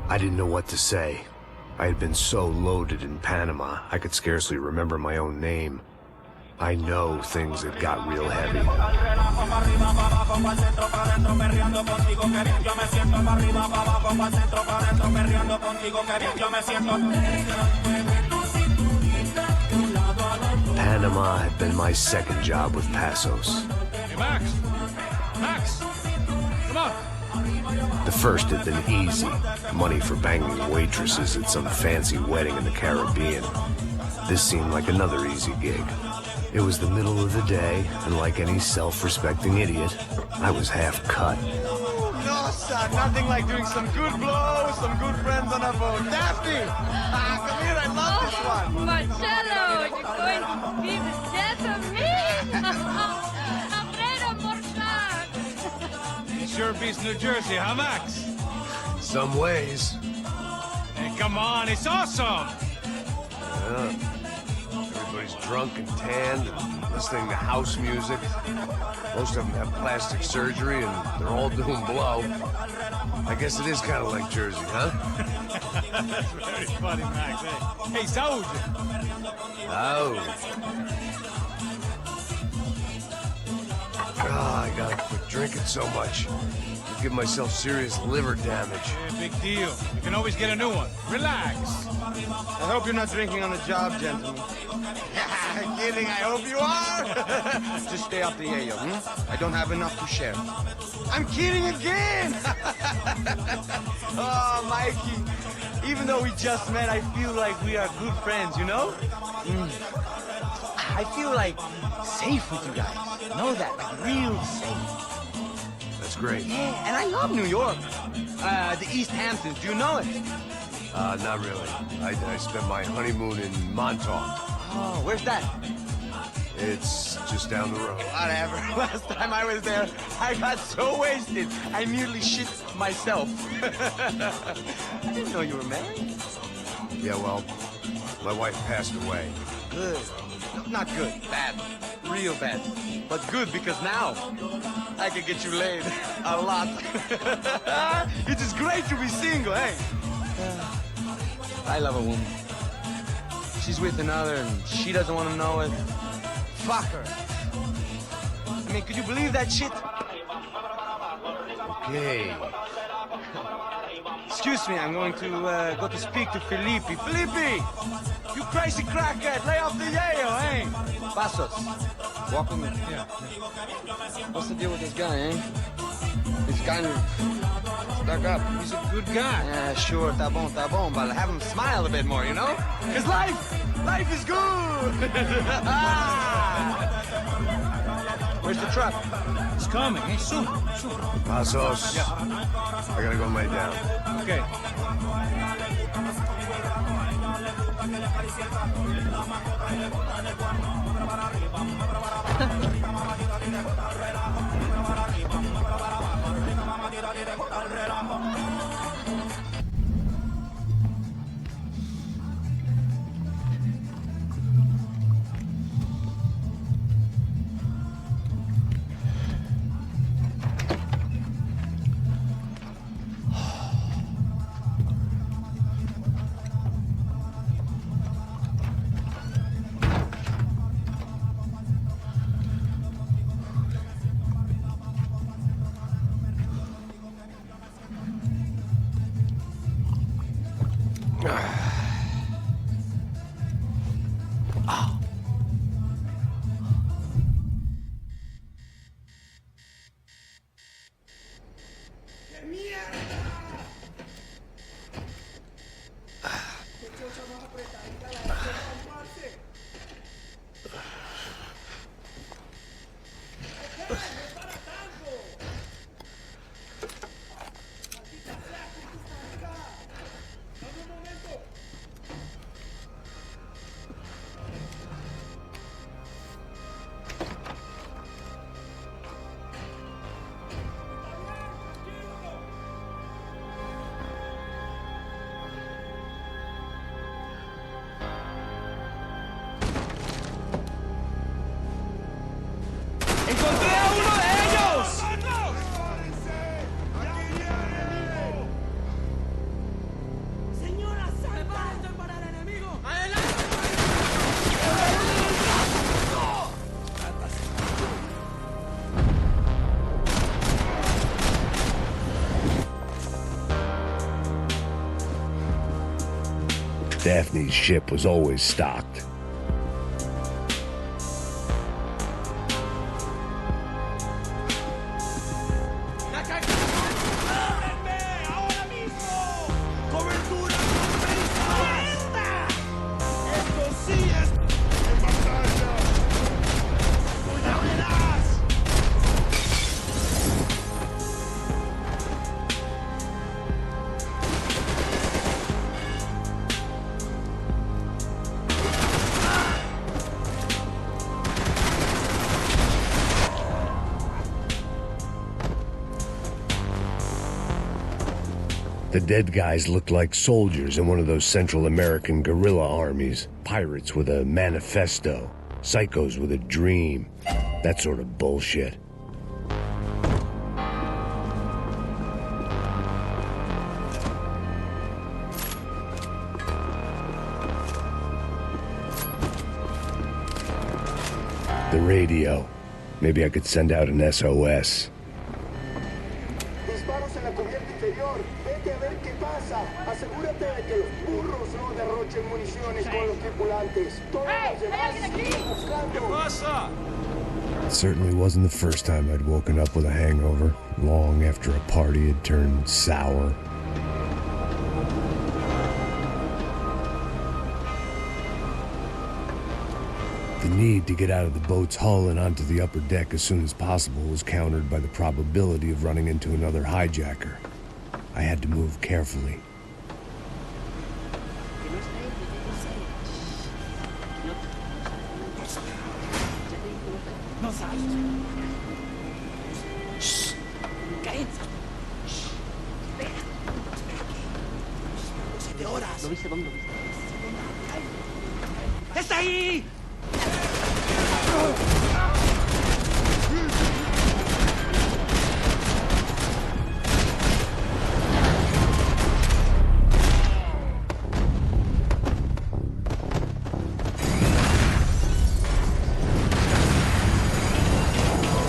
I didn't know what to say. I had been so loaded in Panama, I could scarcely remember my own name. I know things had got real heavy. Panama had been my second job with Passos. Hey, Max! Max! Come on! The first had been easy. Money for banging waitresses at some fancy wedding in the Caribbean. This seemed like another easy gig. It was the middle of the day, and like any self-respecting idiot, I was half cut. No, son, nothing like doing some good blows, some good friends on a boat. Daphne! Come here, I love this one. Marcello, you're going to be the death of me? Alfredo Morchan. It sure beats New Jersey, huh, Max? Some ways. Hey, come on, it's awesome! Yeah. Everybody's drunk and tanned and listening to house music. Most of them have plastic surgery and they're all doing blow. I guess it is kind of like Jersey, huh? That's very funny, Max. Hey, Saúde! Oh. God, I gotta quit drinking so much. I give myself serious liver damage. Yeah, big deal. You can always get a new one. Relax. I hope you're not drinking on the job, gentlemen. Kidding, I hope you are. Just stay off the yayo, I don't have enough to share. I'm kidding again. Oh, Mikey. Even though we just met, I feel like we are good friends, you know? I feel like safe with you guys. Know that, like real safe. That's great. Yeah, and I love New York. The East Hamptons, do you know it? Not really. I spent my honeymoon in Montauk. Oh, where's that? It's just down the road. Whatever. Last time I was there, I got so wasted, I nearly shit myself. I didn't know you were married. Yeah, well, my wife passed away. Good. No, not good. Bad. Real bad. But good because now I can get you laid a lot. It is great to be single, hey? I love a woman. She's with another and she doesn't want to know it. Fuck her. I mean, could you believe that shit? Okay. Excuse me, I'm going to go to speak to Felipe. Felipe! You crazy crackhead, lay off the yayo, eh? Passos, walk with me. Yeah. What's the deal with this guy, eh? He's kind of stuck up. He's a good guy. Yeah, sure, tá bom, but have him smile a bit more, you know? Because life is good! Where's the truck? It's coming. Hey, soon. Passos. Yeah. I gotta go lay down. Okay. Daphne's ship was always stocked. The dead guys looked like soldiers in one of those Central American guerrilla armies. Pirates with a manifesto. Psychos with a dream. That sort of bullshit. The radio. Maybe I could send out an SOS. Disparos en la cubierta inferior. Vete a ver qué pasa. Asegúrate de que los burros no derrochen municiones con los tripulantes. Todos los demás siguen buscando. It certainly wasn't the first time I'd woken up with a hangover, long after a party had turned sour. The need to get out of the boat's hull and onto the upper deck as soon as possible was countered by the probability of running into another hijacker. I had to move carefully. ¡Está ahí!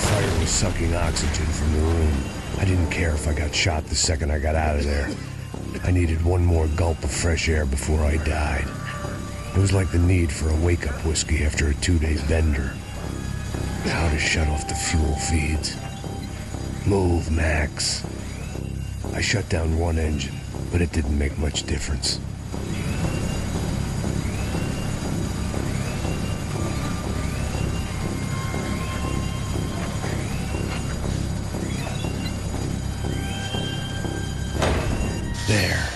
Fire was sucking oxygen from the room. I didn't care if I got shot the second I got out of there. I needed one more gulp of fresh air before I died. It was like the need for a wake-up whiskey after a 2-day bender. How to shut off the fuel feeds. Move, Max. I shut down one engine, but it didn't make much difference. There.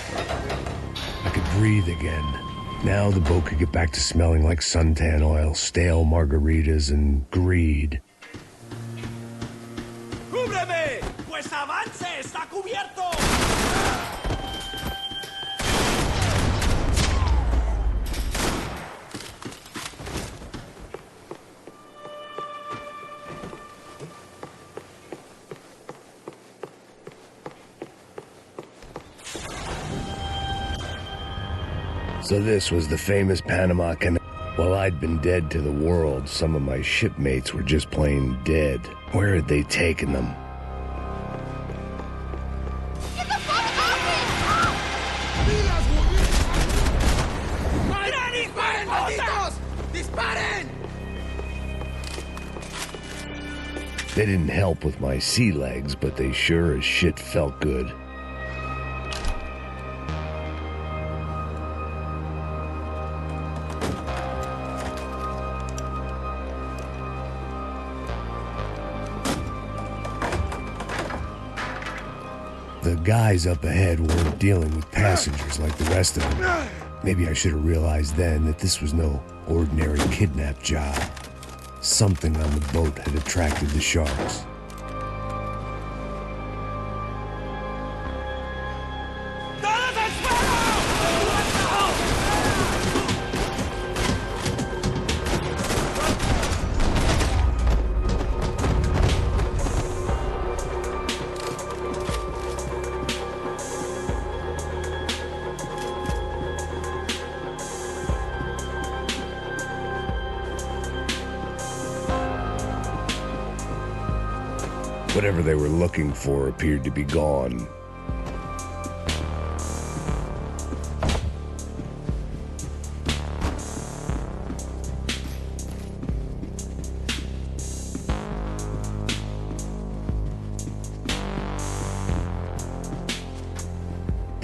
I could breathe again. Now the boat could get back to smelling like suntan oil, stale margaritas, and greed. ¡Cúbreme! ¡Pues avance! ¡Está cubierto! So this was the famous Panama Canal. While I'd been dead to the world, some of my shipmates were just plain dead. Where had they taken them? Get the fuck off ¡Disparen, malditos! ¡Disparen! They didn't help with my sea legs, but they sure as shit felt good. The guys up ahead weren't dealing with passengers like the rest of them. Maybe I should have realized then that this was no ordinary kidnap job. Something on the boat had attracted the sharks. ¡Todos al suelo! Whatever they were looking for appeared to be gone.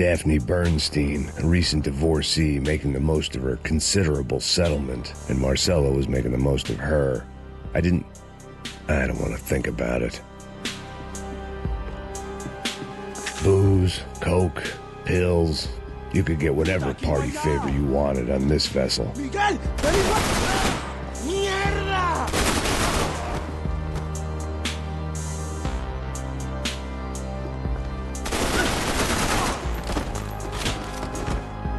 Daphne Bernstein, a recent divorcee making the most of her considerable settlement, and Marcella was making the most of her. I don't want to think about it. Booze, coke, pills. You could get whatever party favor you wanted on this vessel. Miguel, ¡Mierda!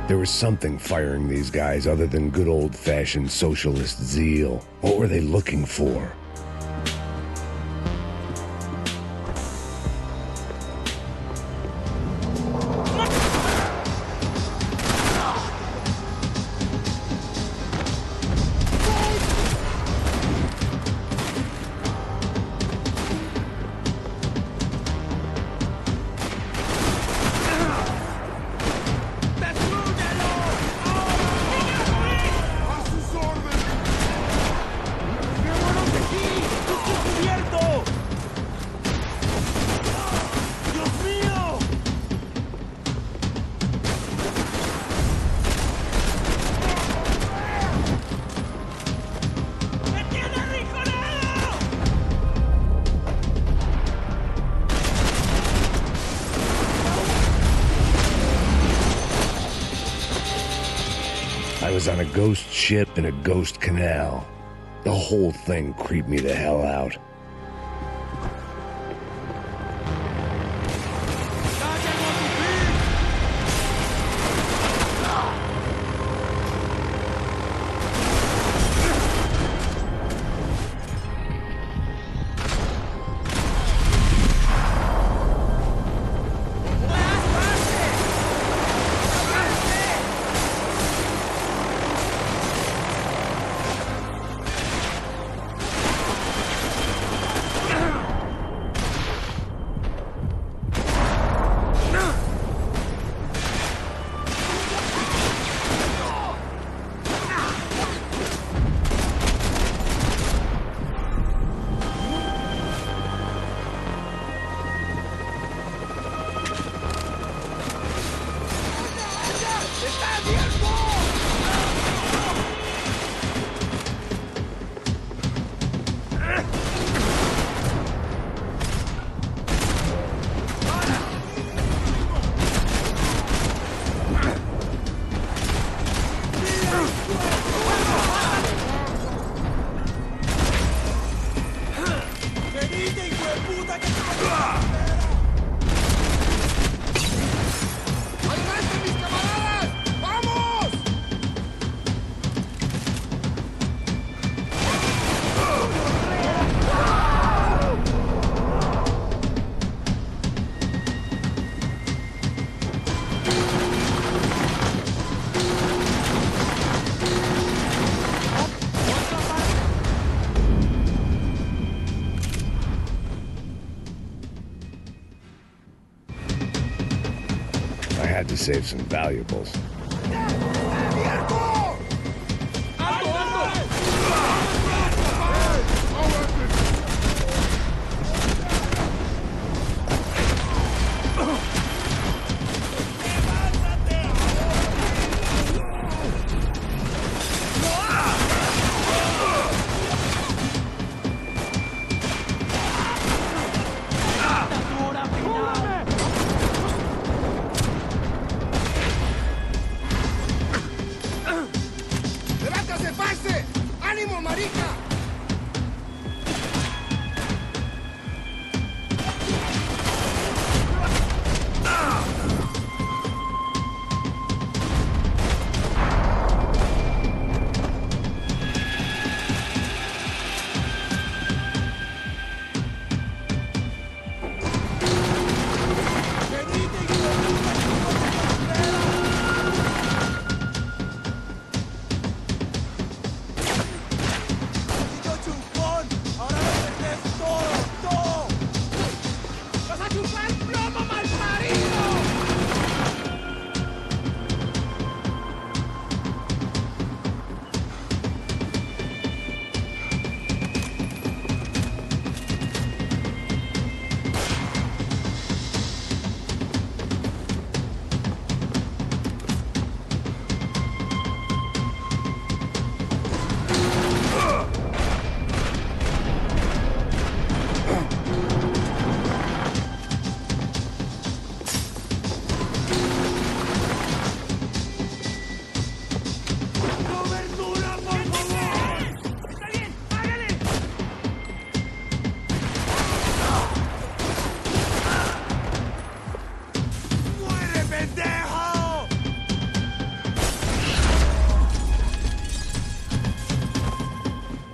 There was something firing these guys other than good old-fashioned socialist zeal. What were they looking for? I was on a ghost ship in a ghost canal. The whole thing creeped me the hell out. I had to save some valuables.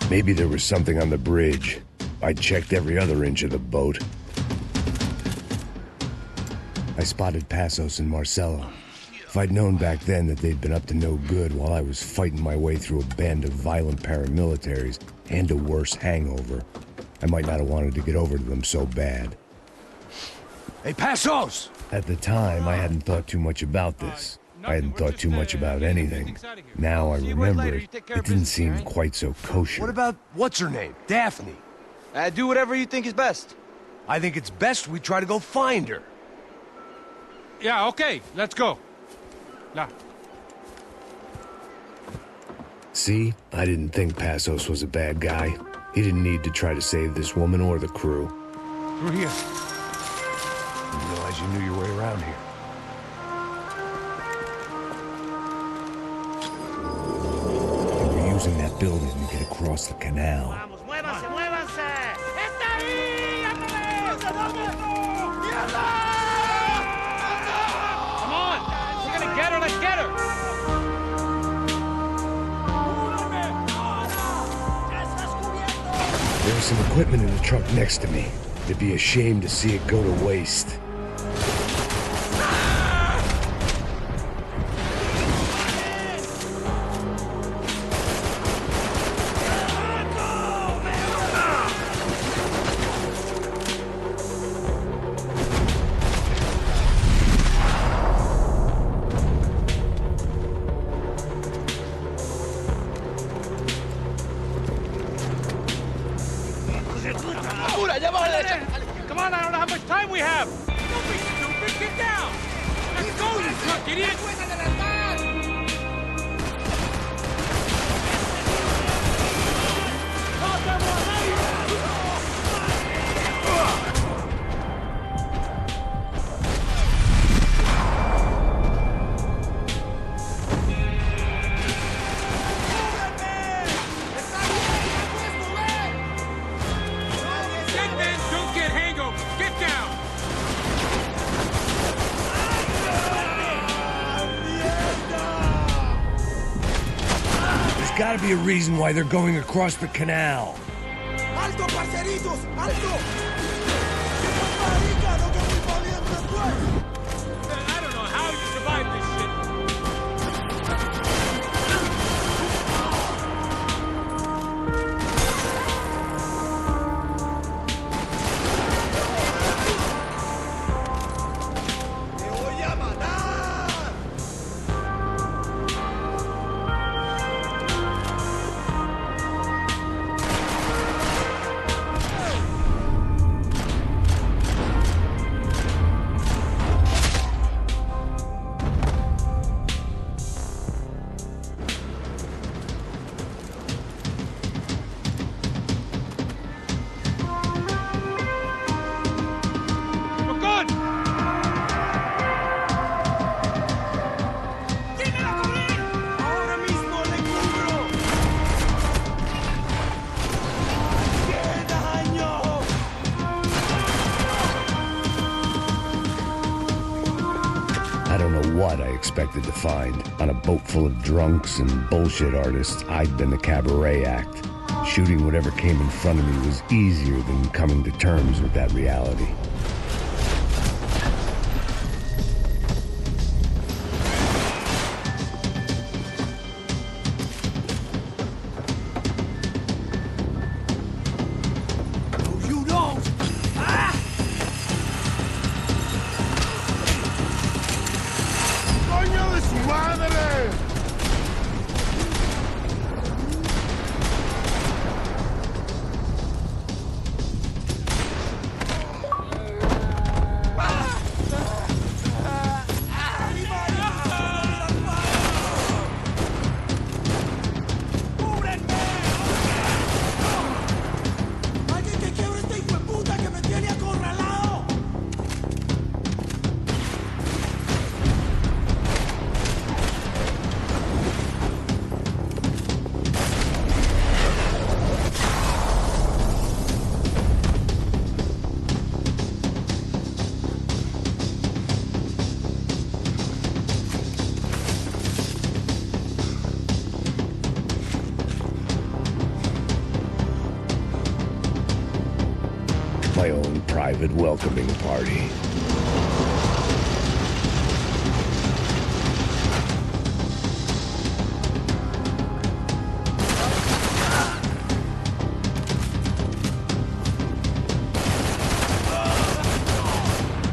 Maybe there was something on the bridge. I checked every other inch of the boat. I spotted Passos and Marcelo. If I'd known back then that they'd been up to no good while I was fighting my way through a band of violent paramilitaries and a worse hangover, I might not have wanted to get over to them so bad. Hey, Passos! At the time, I hadn't thought too much about this. I hadn't thought too much about anything. Now I remember it, it didn't seem quite so kosher. What about, what's her name? Daphne. Do whatever you think is best. I think it's best we try to go find her. Yeah, okay, let's go. Now. See, I didn't think Passos was a bad guy. He didn't need to try to save this woman or the crew. Through here. Didn't realize you knew your way around here. They were using that building to get across the canal. Vamos, muévanse, muévanse. ¡Está ahí! ¡Ándale! Come on! We're gonna get her, let's get her! There was some equipment in the truck next to me. It'd be a shame to see it go to waste. Come on, I don't know how much time we have! Don't be stupid, get down! Let's go, you drunk idiot! Dead men don't get hangovers! Get down! There's gotta be a reason why they're going across the canal. ¡Alto, parceritos! ¡Alto! ¡Marica, lo que muy valiente fue! I don't know how you survived this shit. ¡Te voy a matar! We're good! ¡Ahora mismo le cubro! ¡Qué daño! I don't know what I expected to find. On a boat full of drunks and bullshit artists, I'd been the cabaret act. Shooting whatever came in front of me was easier than coming to terms with that reality. No, you don't! Ah! ¡Coño de su madre! my own private welcoming party.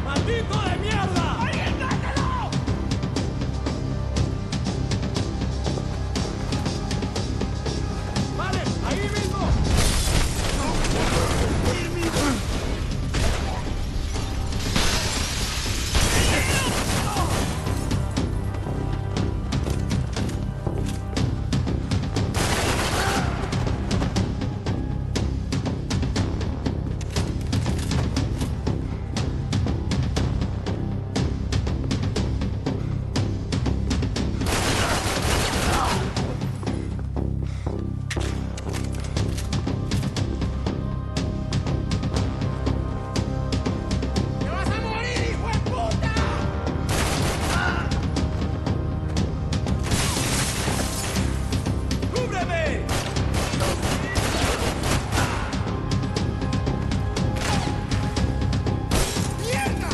¡Maldito de mierda! ¡Vale! ¡Ahí mismo! ¡Te vas a morir, hijo de puta! ¡Cúbreme! ¡Mierda!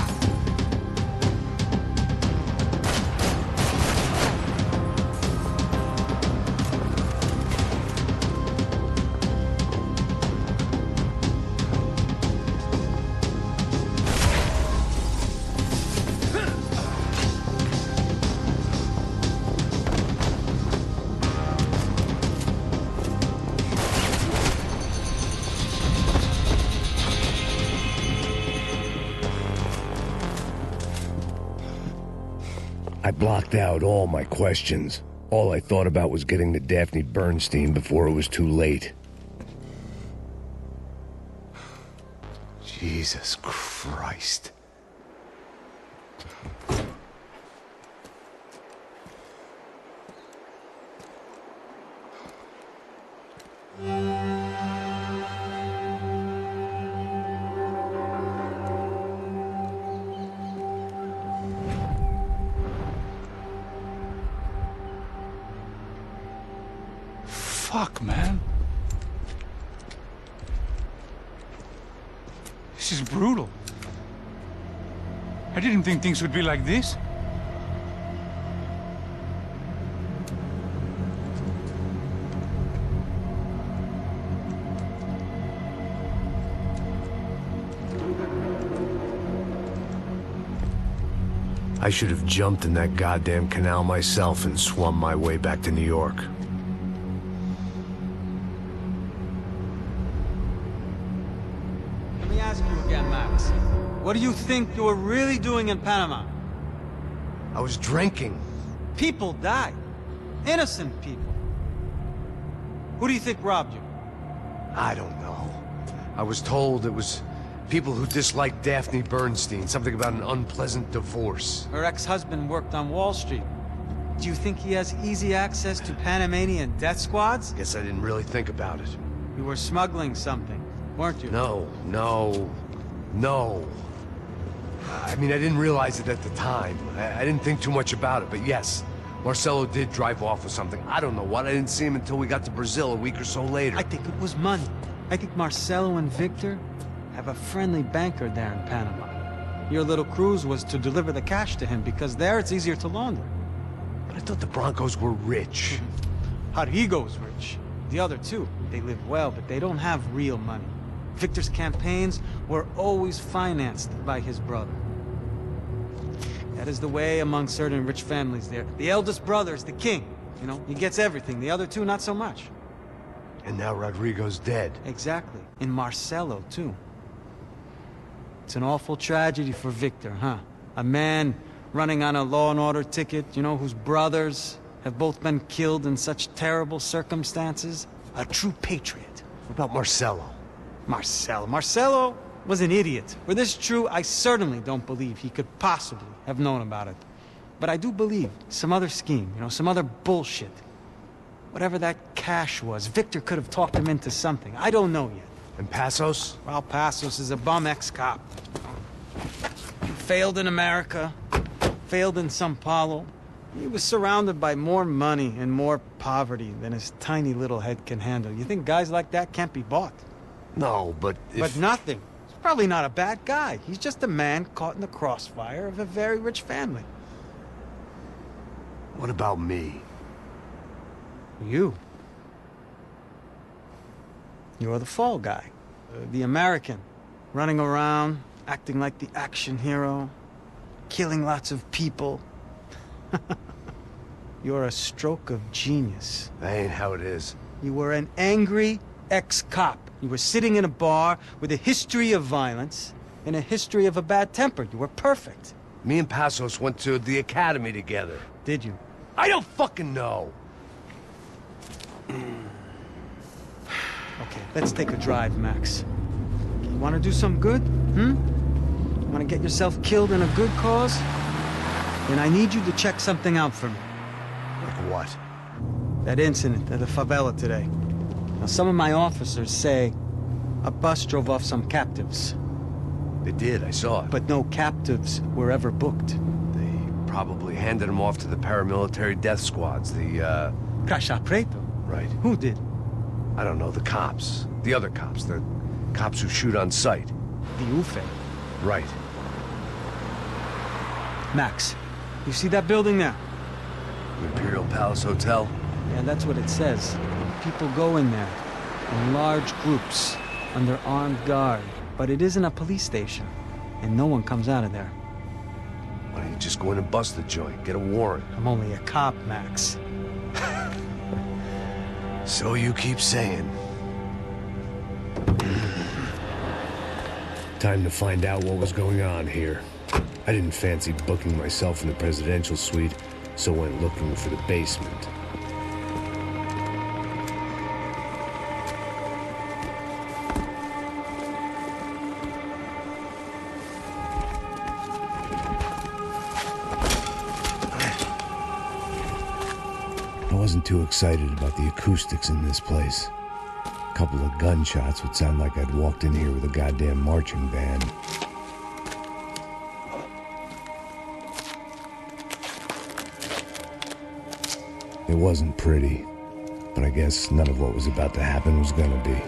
I blocked out all my questions. All I thought about was getting to Daphne Bernstein before it was too late. Jesus Christ. Fuck, man. This is brutal. I didn't think things would be like this. I should have jumped in that goddamn canal myself and swum my way back to New York. Let me ask you again, Max. What do you think you were really doing in Panama? I was drinking. People died. Innocent people. Who do you think robbed you? I don't know. I was told it was people who disliked Daphne Bernstein, something about an unpleasant divorce. Her ex-husband worked on Wall Street. Do you think he has easy access to Panamanian death squads? Guess I didn't really think about it. You were smuggling something, weren't you? No. I mean, I didn't realize it at the time. I didn't think too much about it, but yes, Marcelo did drive off with something. I don't know what. I didn't see him until we got to Brazil a week or so later. I think it was money. I think Marcelo and Victor have a friendly banker there in Panama. Your little cruise was to deliver the cash to him because there it's easier to launder. But I thought the Broncos were rich. Rodrigo's rich. The other two, they live well, but they don't have real money. Victor's campaigns were always financed by his brother. That is the way among certain rich families there. The eldest brother is the king. You know, he gets everything. The other two, not so much. And now Rodrigo's dead. Exactly. And Marcelo, too. It's an awful tragedy for Victor, huh? A man running on a law and order ticket, you know, whose brothers have both been killed in such terrible circumstances. A true patriot. What about Marcelo? Marcelo was an idiot. Were this true, I certainly don't believe he could possibly have known about it. But I do believe some other scheme, you know, some other bullshit. Whatever that cash was, Victor could have talked him into something. I don't know yet. And Passos? Well, Passos is a bum ex-cop. Failed in America, failed in Sao Paulo. He was surrounded by more money and more poverty than his tiny little head can handle. You think guys like that can't be bought? No, but if... But nothing. Probably not a bad guy. He's just a man caught in the crossfire of a very rich family. What about me? You. You're the fall guy. The American. Running around, acting like the action hero. Killing lots of people. You're a stroke of genius. That ain't how it is. You were an angry ex-cop. You were sitting in a bar with a history of violence and a history of a bad temper. You were perfect. Me and Passos went to the academy together. Did you? I don't fucking know. Okay, let's take a drive, Max. You want to do some good? You want to get yourself killed in a good cause? Then I need you to check something out for me. Like what? That incident at the favela today. Now, some of my officers say a bus drove off some captives. They did, I saw it. But no captives were ever booked. They probably handed them off to the paramilitary death squads, the, Caixa Preto? Right. Who did? I don't know, the cops. The other cops, the cops who shoot on sight. The UFE. Right. Max, you see that building there? Imperial Palace Hotel? Yeah, that's what it says. People go in there, in large groups, under armed guard. But it isn't a police station, and no one comes out of there. Why don't you just go in and bust the joint, get a warrant? I'm only a cop, Max. So you keep saying. Time to find out what was going on here. I didn't fancy booking myself in the presidential suite, so went looking for the basement. I wasn't too excited about the acoustics in this place. A couple of gunshots would sound like I'd walked in here with a goddamn marching band. It wasn't pretty, but I guess none of what was about to happen was gonna be.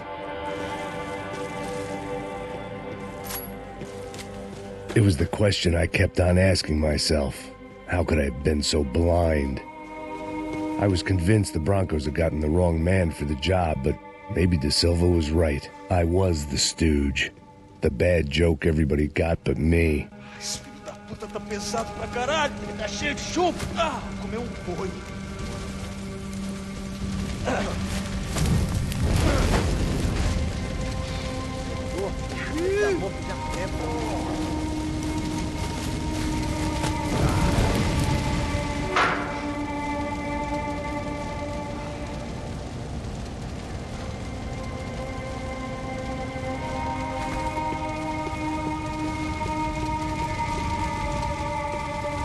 It was the question I kept on asking myself. How could I have been so blind? I was convinced the Broncos had gotten the wrong man for the job, but maybe De Silva was right. I was the stooge. The bad joke everybody got but me. Esse filho da puta tá pesado pra caralho. Ele tá cheio de chumbo. Ah, comeu boi.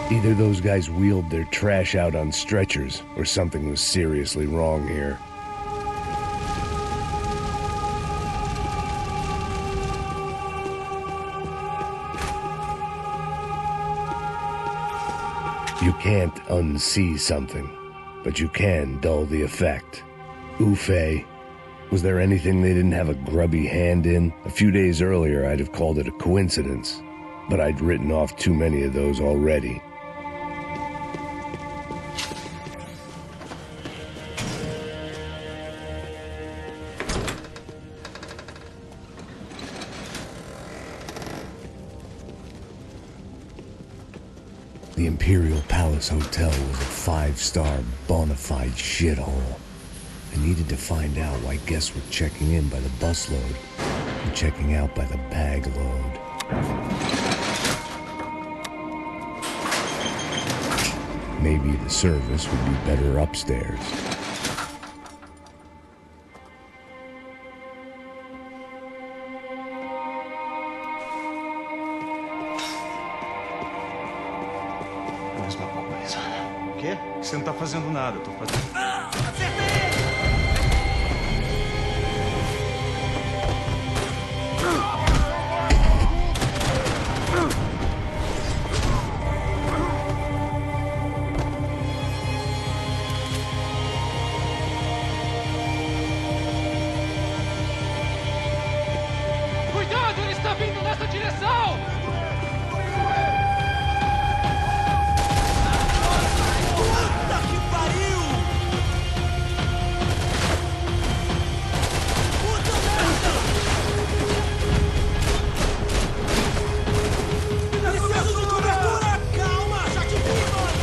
Either those guys wheeled their trash out on stretchers, or something was seriously wrong here. You can't unsee something, but you can dull the effect. UFE. Was there anything they didn't have a grubby hand in? A few days earlier, I'd have called it a coincidence, but I'd written off too many of those already. The Imperial Palace Hotel was a five-star, bona fide shithole. I needed to find out why guests were checking in by the busload and checking out by the bag load. Maybe the service would be better upstairs. Mesma coisa. O quê? Você não tá fazendo nada, eu tô fazendo. Cuidado, ele está vindo nossa direção! Puta que pariu! Puta merda! Preciso de cobertura! Calma, já te vi, mano!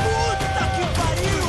Puta que pariu!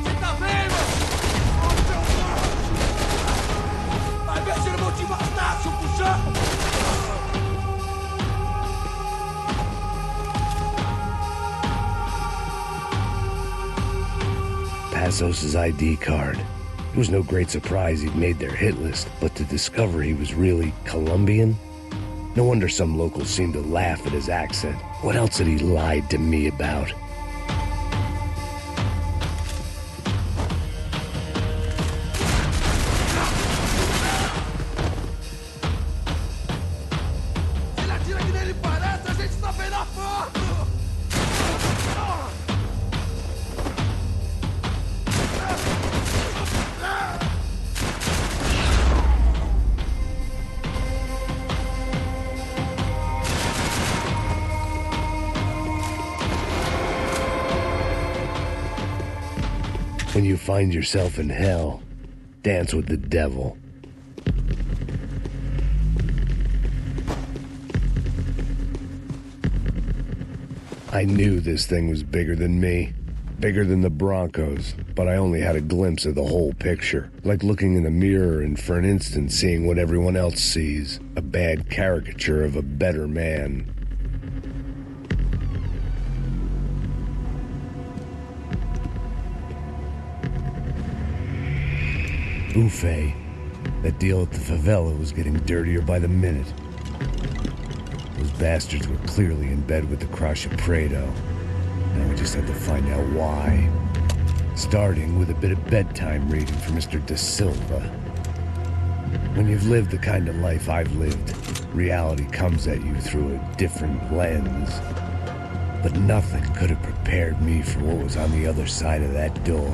Você tá vendo? Vai ver se eu não vou te matar, seu puxão! Passos' ID card. It was no great surprise he'd made their hit list, but to discover he was really Colombian? No wonder some locals seemed to laugh at his accent. What else had he lied to me about? Se ele atira que nem ele parece, a gente tá bem na foto! When you find yourself in hell, dance with the devil. I knew this thing was bigger than me, bigger than the Broncos, but I only had a glimpse of the whole picture, like looking in a mirror and for an instant seeing what everyone else sees, a bad caricature of a better man. Buffet. That deal at the favela was getting dirtier by the minute. Those bastards were clearly in bed with the Crash of Prado. Now we just had to find out why. Starting with a bit of bedtime reading for Mr. Da Silva. When you've lived the kind of life I've lived, reality comes at you through a different lens. But nothing could have prepared me for what was on the other side of that door.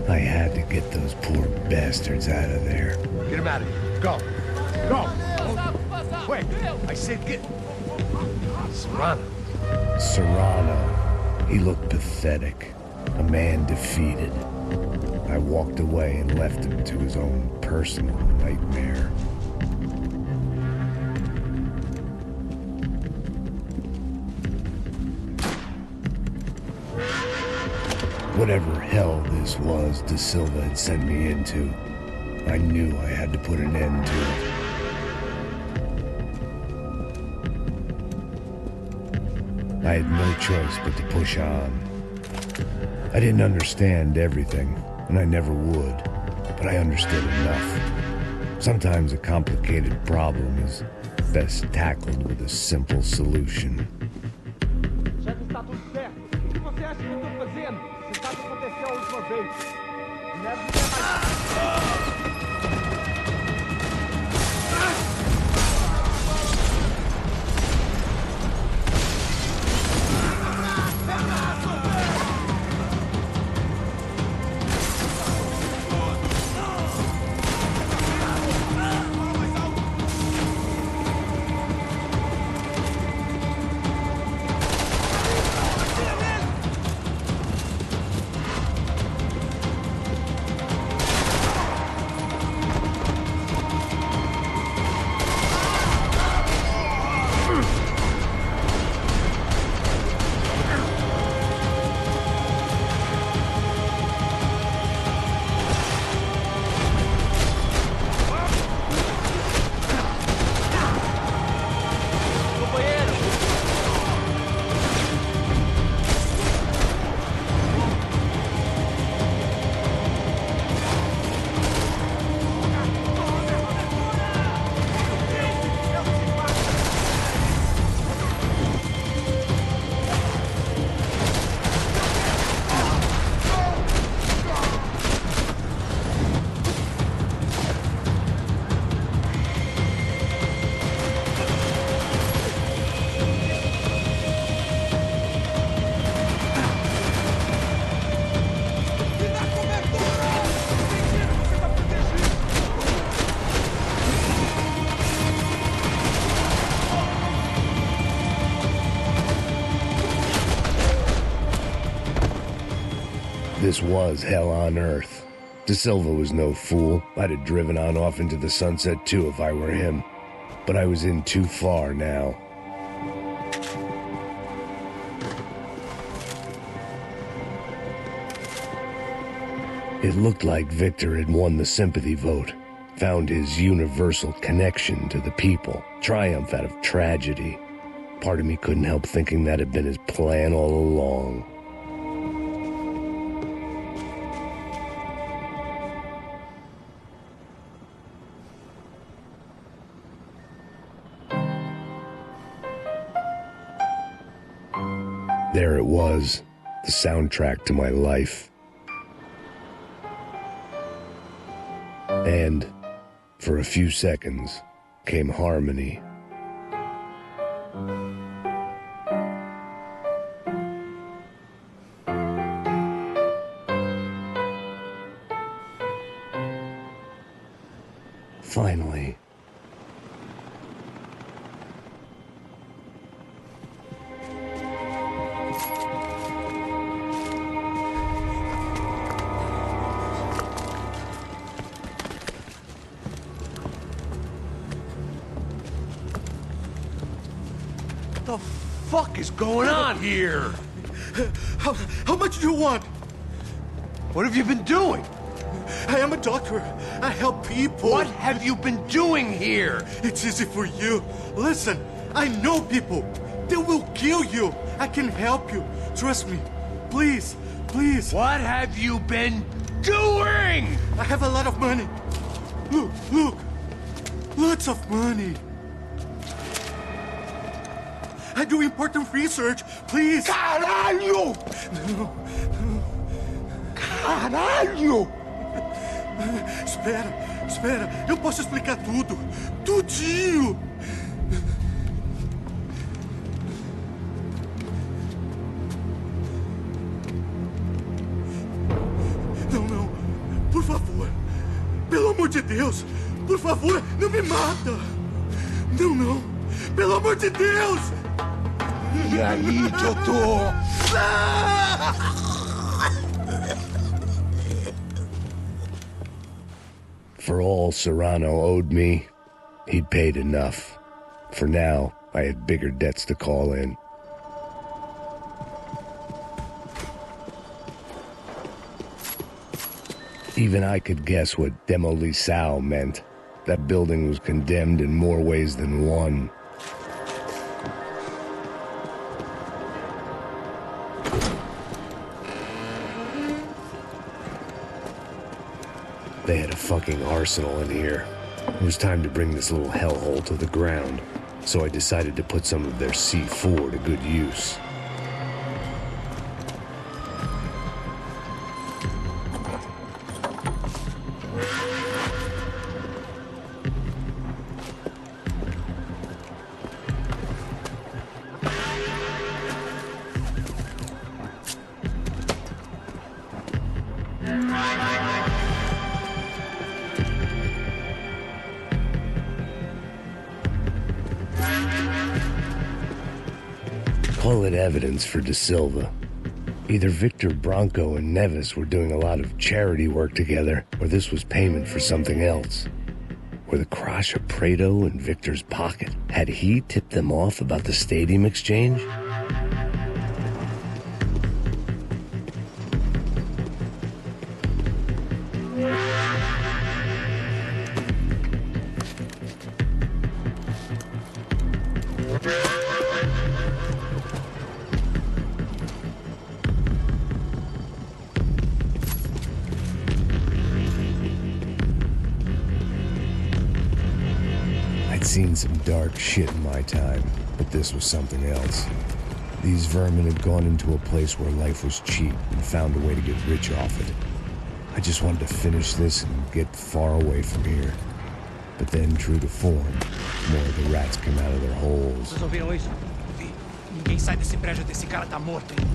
I had to get those poor bastards out of there. Get him out of here. Go. Go. Quick. I said get... Serrano. Serrano. He looked pathetic. A man defeated. I walked away and left him to his own personal nightmare. Whatever hell this was Da Silva had sent me into, I knew I had to put an end to it. I had no choice but to push on. I didn't understand everything, and I never would, but I understood enough. Sometimes a complicated problem is best tackled with a simple solution. Chefe, está tudo certo. O que você acha que eu estou fazendo? Você sabe o que aconteceu a última vez. Leve mais... This was hell on earth. De Silva was no fool. I'd have driven on off into the sunset too if I were him. But I was in too far now. It looked like Victor had won the sympathy vote, found his universal connection to the people, triumph out of tragedy. Part of me couldn't help thinking that had been his plan all along. There it was, the soundtrack to my life. And, for a few seconds, came harmony. Finally. What the fuck is going on here? How much do you want? What have you been doing? I am a doctor. I help people. What have you been doing here? It's easy for you. Listen, I know people. They will kill you. I can help you. Trust me. Please, please. What have you been doing? I have a lot of money. Look, look. Lots of money. I do important research. Please. Caralho! No, no. Caralho! Espera. Eu posso explicar tudo. Tudinho. Não. Por favor. Pelo amor de Deus. Por favor, não me mata. Não. Pelo amor de Deus. E aí, doutor? For all Serrano owed me, he'd paid enough. For now, I had bigger debts to call in. Even I could guess what demolição meant. That building was condemned in more ways than one. They had a fucking arsenal in here. It was time to bring this little hellhole to the ground, so I decided to put some of their C4 to good use. Call it evidence for De Silva. Either Victor Bronco and Neves were doing a lot of charity work together, or this was payment for something else. Were the crash of Prado in Victor's pocket? Had he tipped them off about the stadium exchange? Seen some dark shit in my time, but this was something else. These vermin had gone into a place where life was cheap and found a way to get rich off it. I just wanted to finish this and get far away from here. But then, true to form, more of the rats came out of their holes. Vocês ouviram isso? Vi. Ninguém sai desse prédio até esse cara tá morto, hein?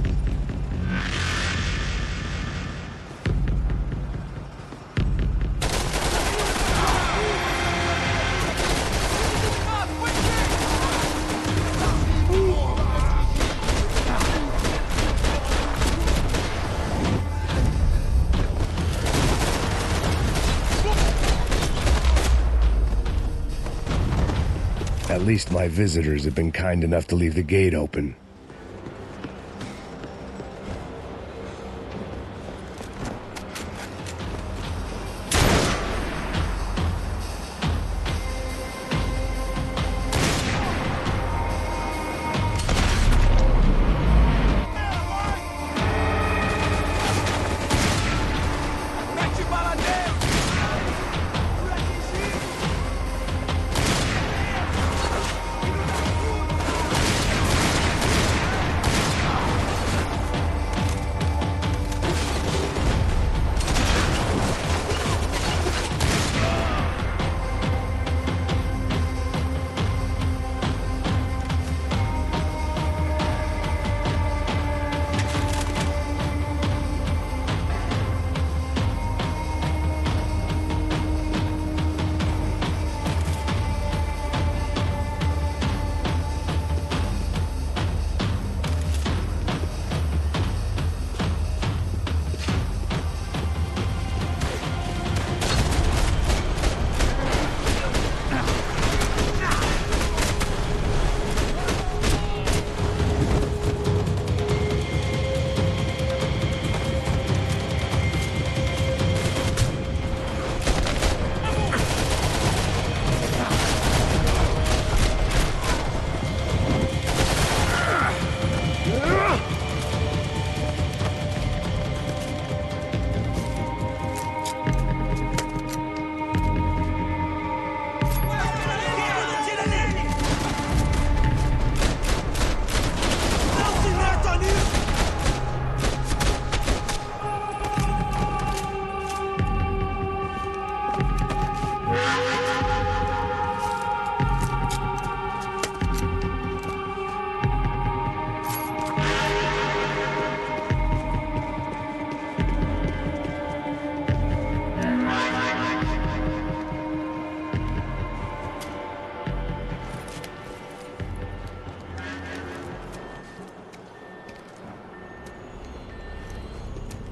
At least my visitors have been kind enough to leave the gate open.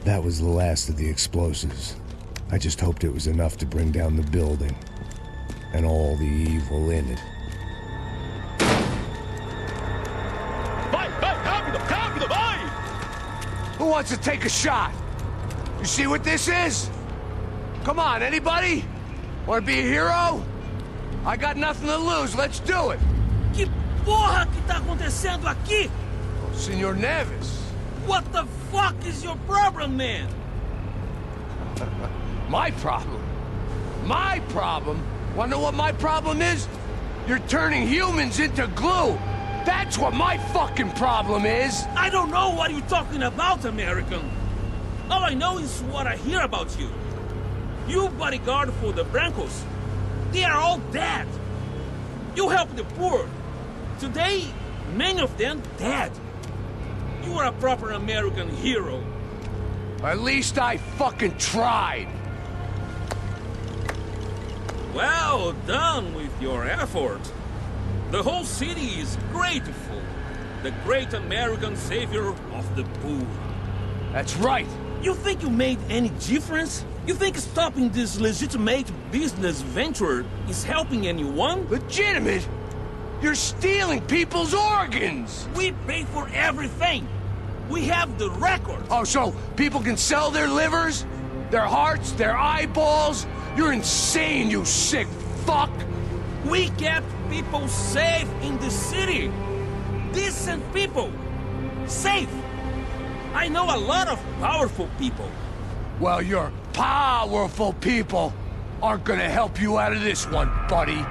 That was the last of the explosives. I just hoped it was enough to bring down the building and all the evil in it. Vai, rápido, rápido, vai! Who wants to take a shot? You see what this is? Come on, anybody? Want to be a hero? I got nothing to lose, let's do it! Que porra que tá acontecendo aqui? Senor Neves. What the fuck is your problem, man? My problem? My problem? Wanna know what my problem is? You're turning humans into glue. That's what my fucking problem is. I don't know what you're talking about, American. All I know is what I hear about you. You bodyguard for the Brancos. They are all dead. You help the poor. Today, many of them dead. You are a proper American hero. At least I fucking tried. Well done with your effort. The whole city is grateful. The great American savior of the poor. That's right. You think you made any difference? You think stopping this legitimate business venture is helping anyone? Legitimate? You're stealing people's organs! We pay for everything. We have the record. Oh, so people can sell their livers? Their hearts? Their eyeballs? You're insane, you sick fuck! We kept people safe in the city. Decent people. Safe. I know a lot of powerful people. Well, your powerful people aren't gonna help you out of this one, buddy.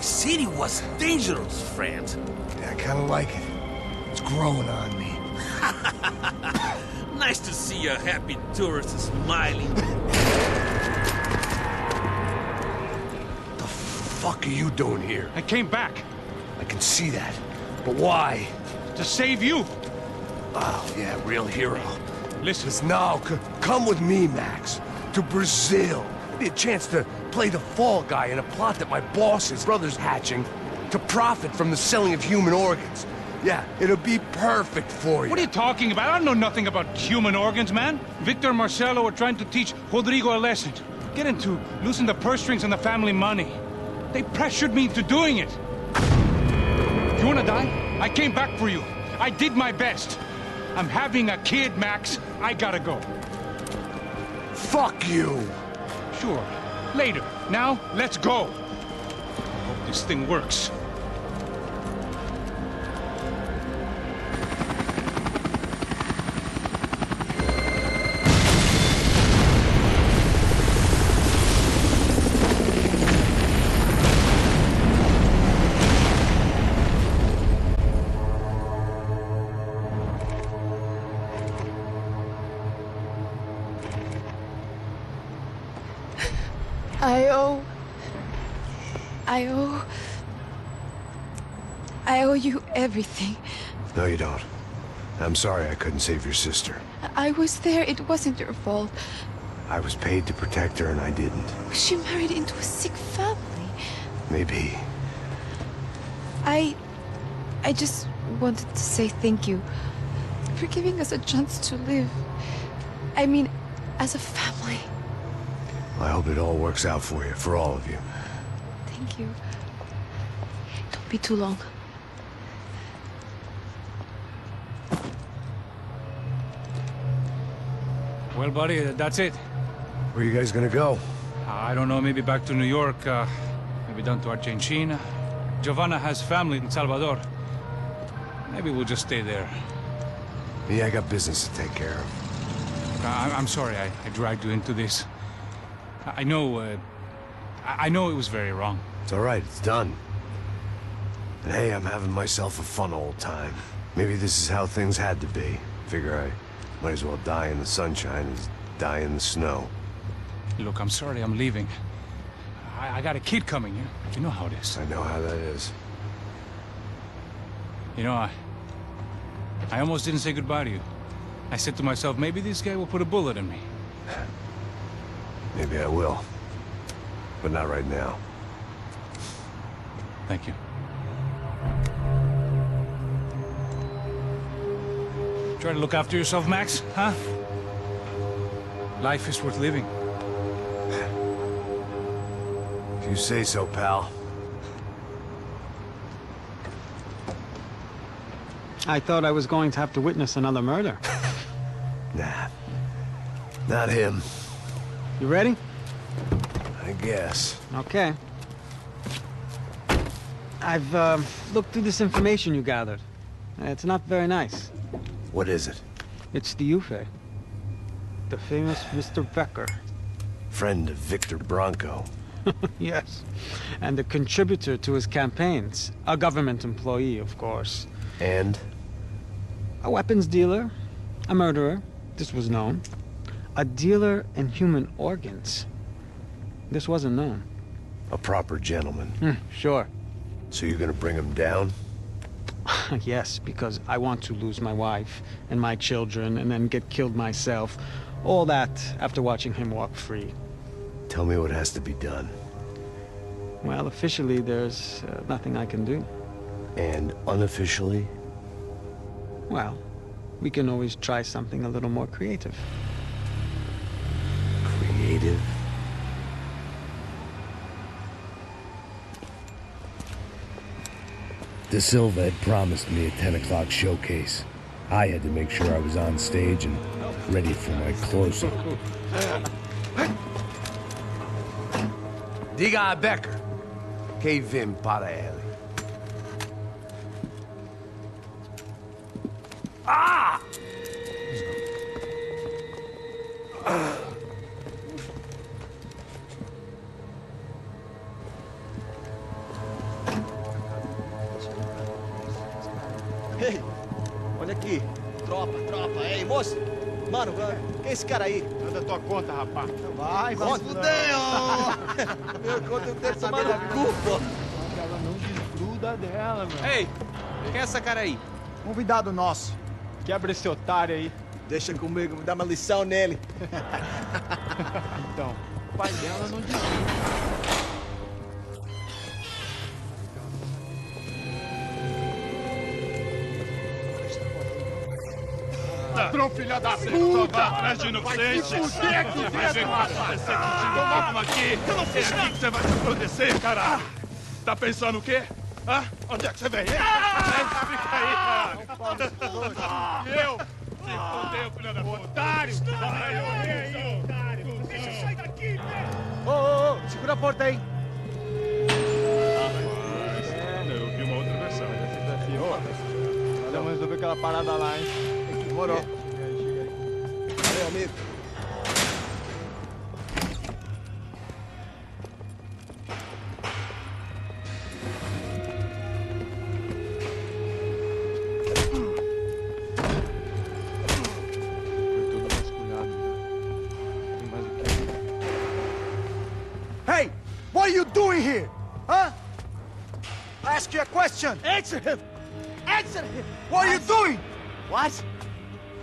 The city was dangerous, friend. Yeah, I kinda like it. It's growing on me. Nice to see a happy tourist smiling. The fuck are you doing here? I came back I can see that. But why? to save you. Oh, yeah, real hero. Listen, Now, come with me, Max. To Brazil. Be a chance to play the fall guy in a plot that my boss's brother's hatching to profit from the selling of human organs. Yeah, it'll be perfect for you. what are you talking about? I don't know nothing about human organs, man. Victor and Marcelo are trying to teach Rodrigo a lesson. Get him to loosen the purse strings on the family money. They pressured me into doing it. You wanna die? I came back for you. I did my best. I'm having a kid, Max. I gotta go. Fuck you! Sure. Later. Now, let's go. Hope this thing works. I owe you everything. No, you don't. I'm sorry I couldn't save your sister. I was there. It wasn't your fault. I was paid to protect her and I didn't. She married into a sick family. Maybe. I just wanted to say thank you for giving us a chance to live. I mean, as a family. I hope it all works out for you, for all of you. Thank you. Don't be too long. Well, buddy, that's it. Where are you guys gonna go? I don't know, maybe back to New York, maybe down to Argentina. Giovanna has family in Salvador. Maybe we'll just stay there. Yeah, I got business to take care of. I'm sorry I dragged you into this. I know it was very wrong. It's all right, it's done. And hey, I'm having myself a fun old time. Maybe this is how things had to be. Figure I might as well die in the sunshine as die in the snow. Look, I'm sorry I'm leaving. I got a kid coming, you know how it is. I know how that is. You know, I almost didn't say goodbye to you. I said to myself, maybe this guy will put a bullet in me. Maybe I will. But not right now. Thank you. Try to look after yourself, Max, huh? Life is worth living. If you say so, pal. I thought I was going to have to witness another murder. Nah. Not him. You ready? I guess. Okay. I've looked through this information you gathered. It's not very nice. What is it? It's the Ufe. The famous Mr. Becker. Friend of Victor Bronco. Yes. And a contributor to his campaigns. A government employee, of course. And? A weapons dealer. A murderer. This was known. A dealer in human organs. This wasn't known. A proper gentleman. Sure. So you're gonna bring him down? Yes, because I want to lose my wife and my children and then get killed myself. All that after watching him walk free. Tell me what has to be done. Well, officially, there's nothing I can do. And unofficially? Well, we can always try something a little more creative. Creative? De Silva had promised me a 10 o'clock showcase. I had to make sure I was on stage and ready for my close-up. Diga a Becker. Que vim para ele. Ah! Ei, olha aqui. Tropa. Ei, moço. Mano, quem é esse cara aí? Manda tua conta, rapaz. Vai se fuder, ó. Meu conta eu tenho que tomar no cu, pô. Ela não desgruda dela, meu. Ei, quem é essa cara aí? Convidado nosso. Quebra esse otário aí. Deixa comigo, me dá uma lição nele. Então, o pai dela não desgruda. Ladrão, filha da puta! Atrás de inocente! Vai ver o que vai acontecer contigo mesmo aqui! Eu não fiz aqui que você vai se proteger, cara! Tá pensando o quê? Hã? Onde é que você vem? Fica aí, cara! Eu? Se fodeu, filha da puta! Otário! Vai, otário! Deixa eu sair daqui, velho! Ô, segura a porta aí! Eu vi uma outra versão. Vamos resolver aquela parada lá, hein? Demorou. Chega aí. Valeu, amigo. Foi tudo vasculhado. Tem mais o que? What are you doing here? Huh? I ask you a question. Answer him. Answer him. What are you doing? What?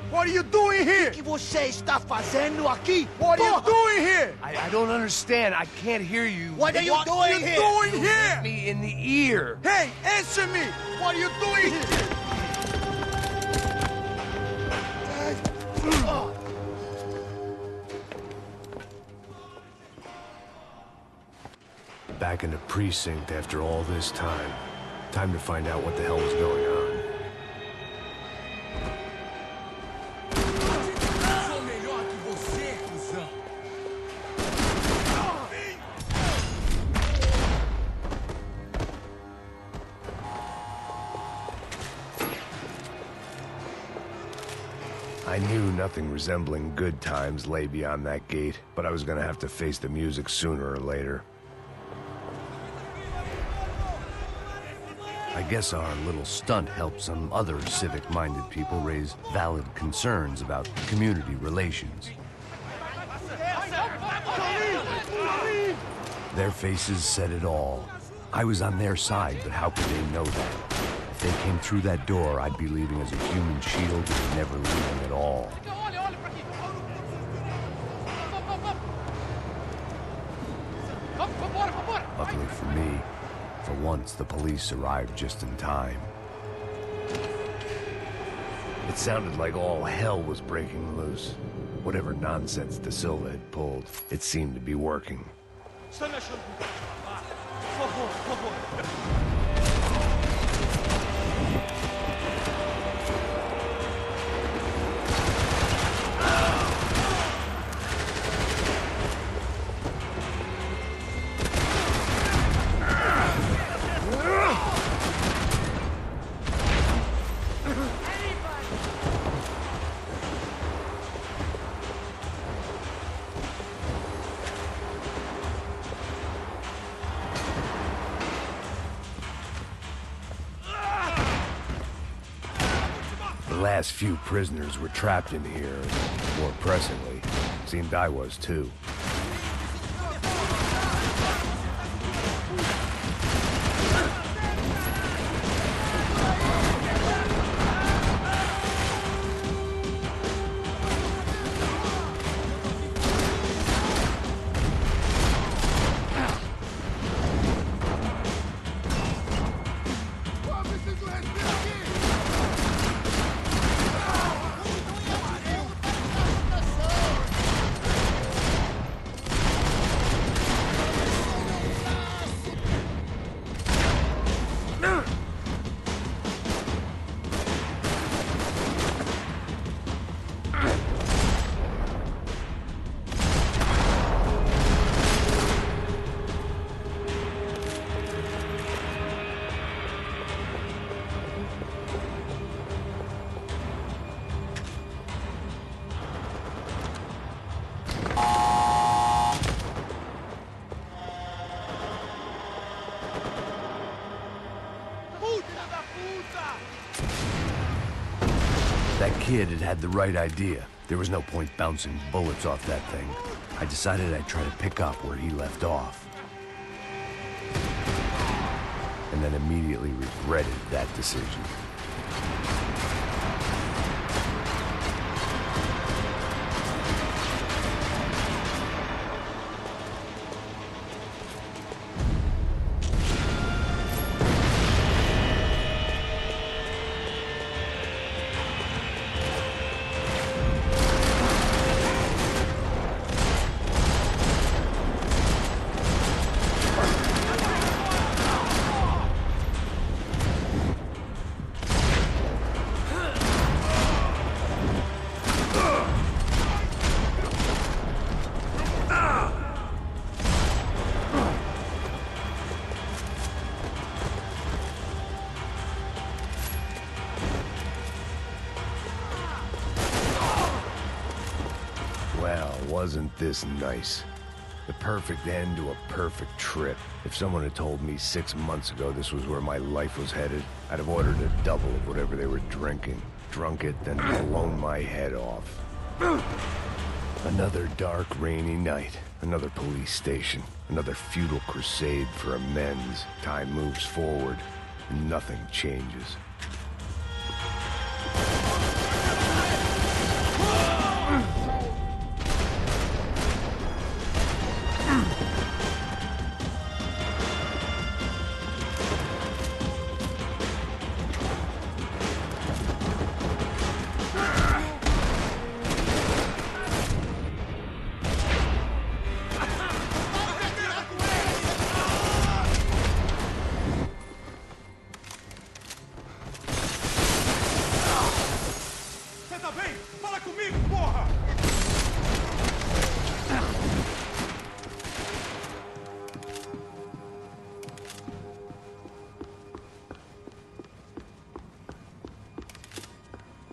What are you doing here? O que você está fazendo aqui? What are you doing here? I don't understand. I can't hear you. What are you What are doing you here? doing You here? hit me in the ear. Hey, answer me. What are you doing here? Back in the precinct after all this time. Time to find out what the hell was going on. I knew nothing resembling good times lay beyond that gate, but I was gonna have to face the music sooner or later. I guess our little stunt helped some other civic-minded people raise valid concerns about community relations. Their faces said it all. I was on their side, but how could they know that? If they came through that door, I'd be leaving as a human shield and never leaving at all. Luckily for me, for once the police arrived just in time. It sounded like all hell was breaking loose. Whatever nonsense De Silva had pulled, it seemed to be working. The last few prisoners were trapped in here, and more pressingly, seemed I was too. That kid had had the right idea. There was no point bouncing bullets off that thing. I decided I'd try to pick up where he left off. And then immediately regretted that decision. Well, wasn't this nice? The perfect end to a perfect trip. If someone had told me 6 months ago this was where my life was headed, I'd have ordered a double of whatever they were drinking. Drunk it, then blown my head off. Another dark, rainy night. Another police station. Another futile crusade for amends. Time moves forward, and nothing changes.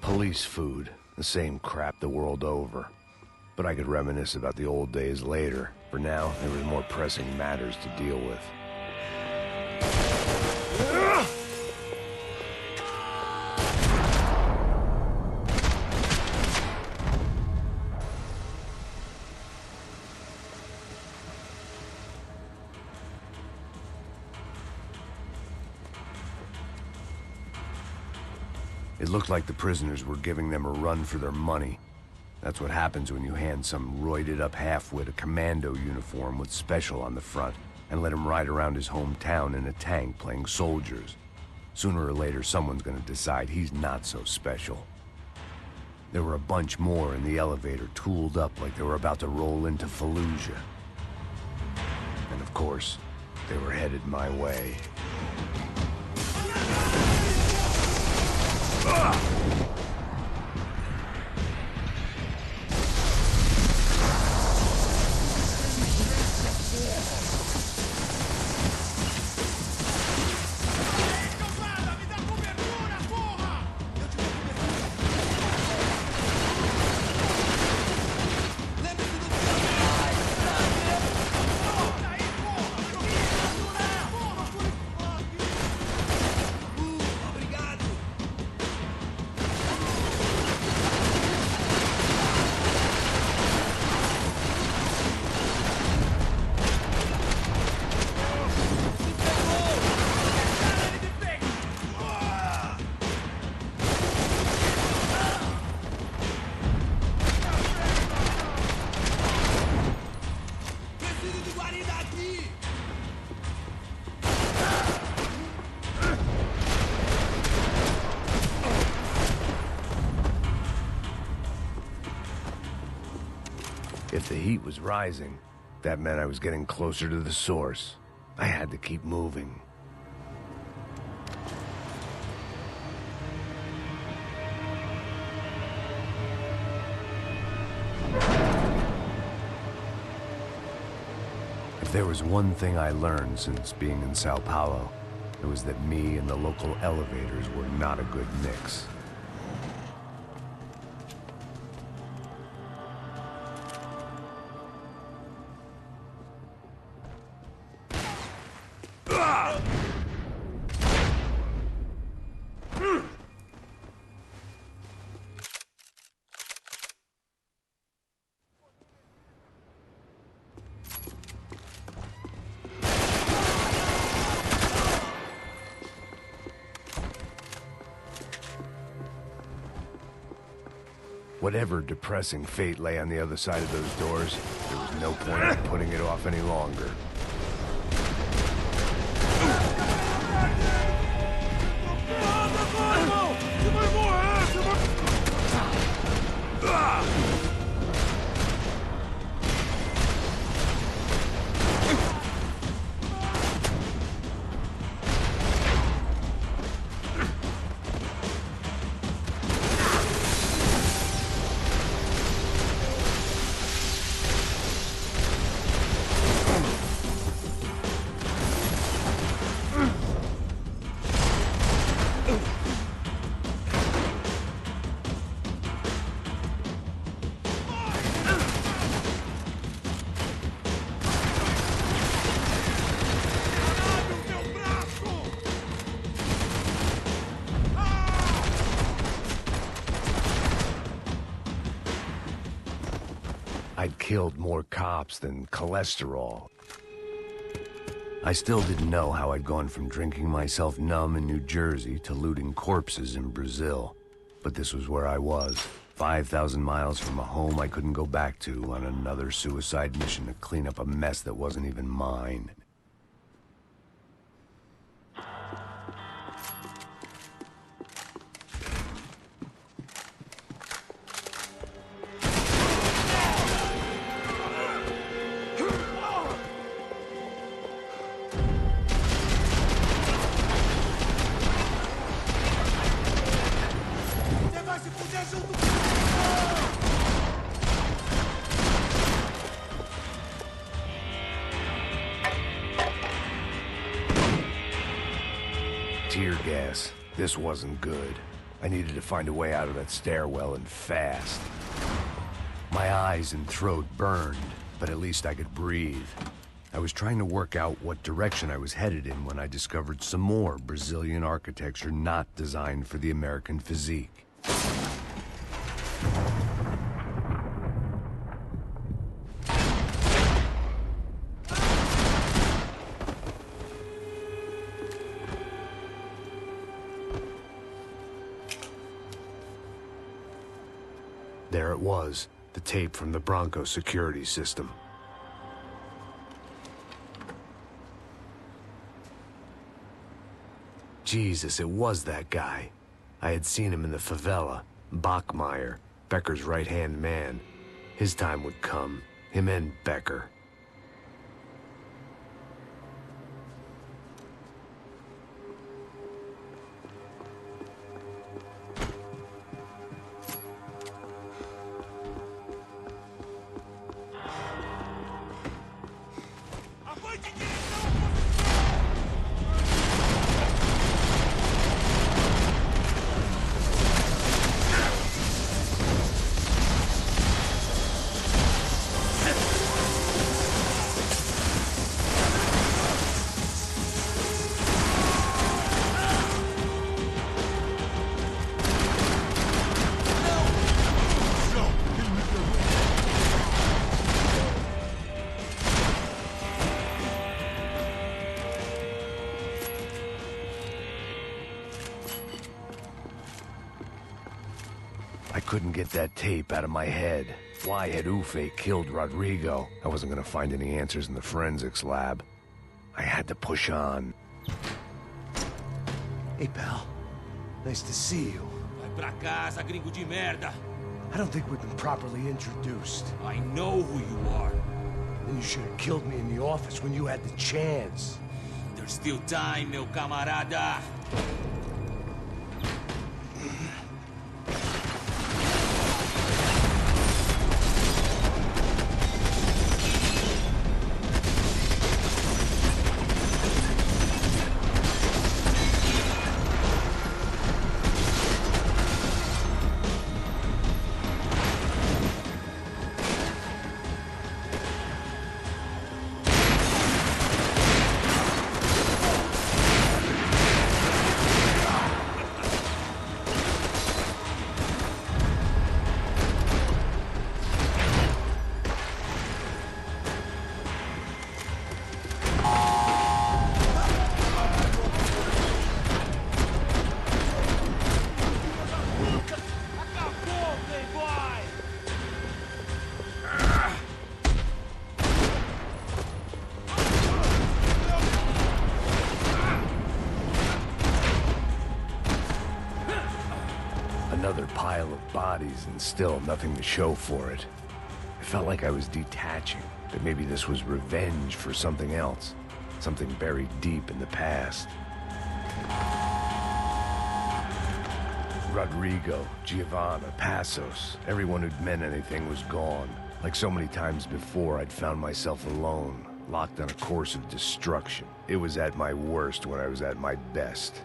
Police food, the same crap the world over. But I could reminisce about the old days later. For now, there were more pressing matters to deal with. It looked like the prisoners were giving them a run for their money. That's what happens when you hand some roided-up halfwit a commando uniform with special on the front and let him ride around his hometown in a tank playing soldiers. Sooner or later, someone's gonna decide he's not so special. There were a bunch more in the elevator, tooled up like they were about to roll into Fallujah. And of course, they were headed my way. If the heat was rising, that meant I was getting closer to the source. I had to keep moving. If there was one thing I learned since being in Sao Paulo, it was that me and the local elevators were not a good mix. Whatever depressing fate lay on the other side of those doors, there was no point in putting it off any longer. killed more cops than cholesterol. I still didn't know how I'd gone from drinking myself numb in New Jersey to looting corpses in Brazil. But this was where I was, 5,000 miles from a home I couldn't go back to, on another suicide mission to clean up a mess that wasn't even mine. Tear gas. This wasn't good. I needed to find a way out of that stairwell and fast. My eyes and throat burned, but at least I could breathe. I was trying to work out what direction I was headed in when I discovered some more Brazilian architecture not designed for the American physique. There it was, the tape from the Bronco security system. Jesus, it was that guy. I had seen him in the favela, Bachmeyer, Becker's right-hand man. His time would come, him and Becker. I couldn't get that tape out of my head. Why had Ufe killed Rodrigo? I wasn't gonna find any answers in the forensics lab. I had to push on. Hey, pal. Nice to see you. Vai pra casa, gringo de merda. I don't think we've been properly introduced. I know who you are. Then you should have killed me in the office when you had the chance. There's still time, meu camarada. Another pile of bodies and still nothing to show for it. I felt like I was detaching, that maybe this was revenge for something else, something buried deep in the past. Rodrigo, Giovanna, Passos, everyone who'd meant anything was gone. Like so many times before, I'd found myself alone, locked on a course of destruction. It was at my worst when I was at my best.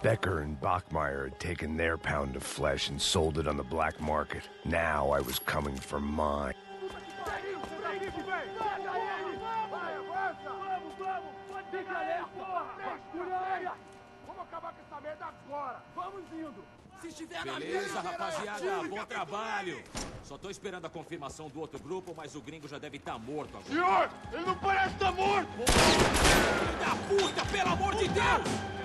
Becker and Bachmeyer had taken their pound of flesh and sold it on the black market. Now I was coming for mine. Beleza, rapaziada, bom trabalho. Só tô esperando a confirmação do outro grupo, mas o gringo já deve estar morto agora. Senhor, ele não parece estar morto! Filho da puta, pelo amor de Deus!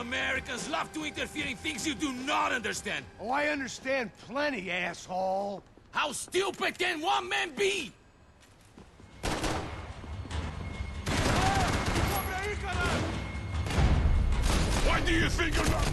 Americans love to interfere in things you do not understand. Oh, I understand plenty, asshole. How stupid can one man be? Why do you think you're not?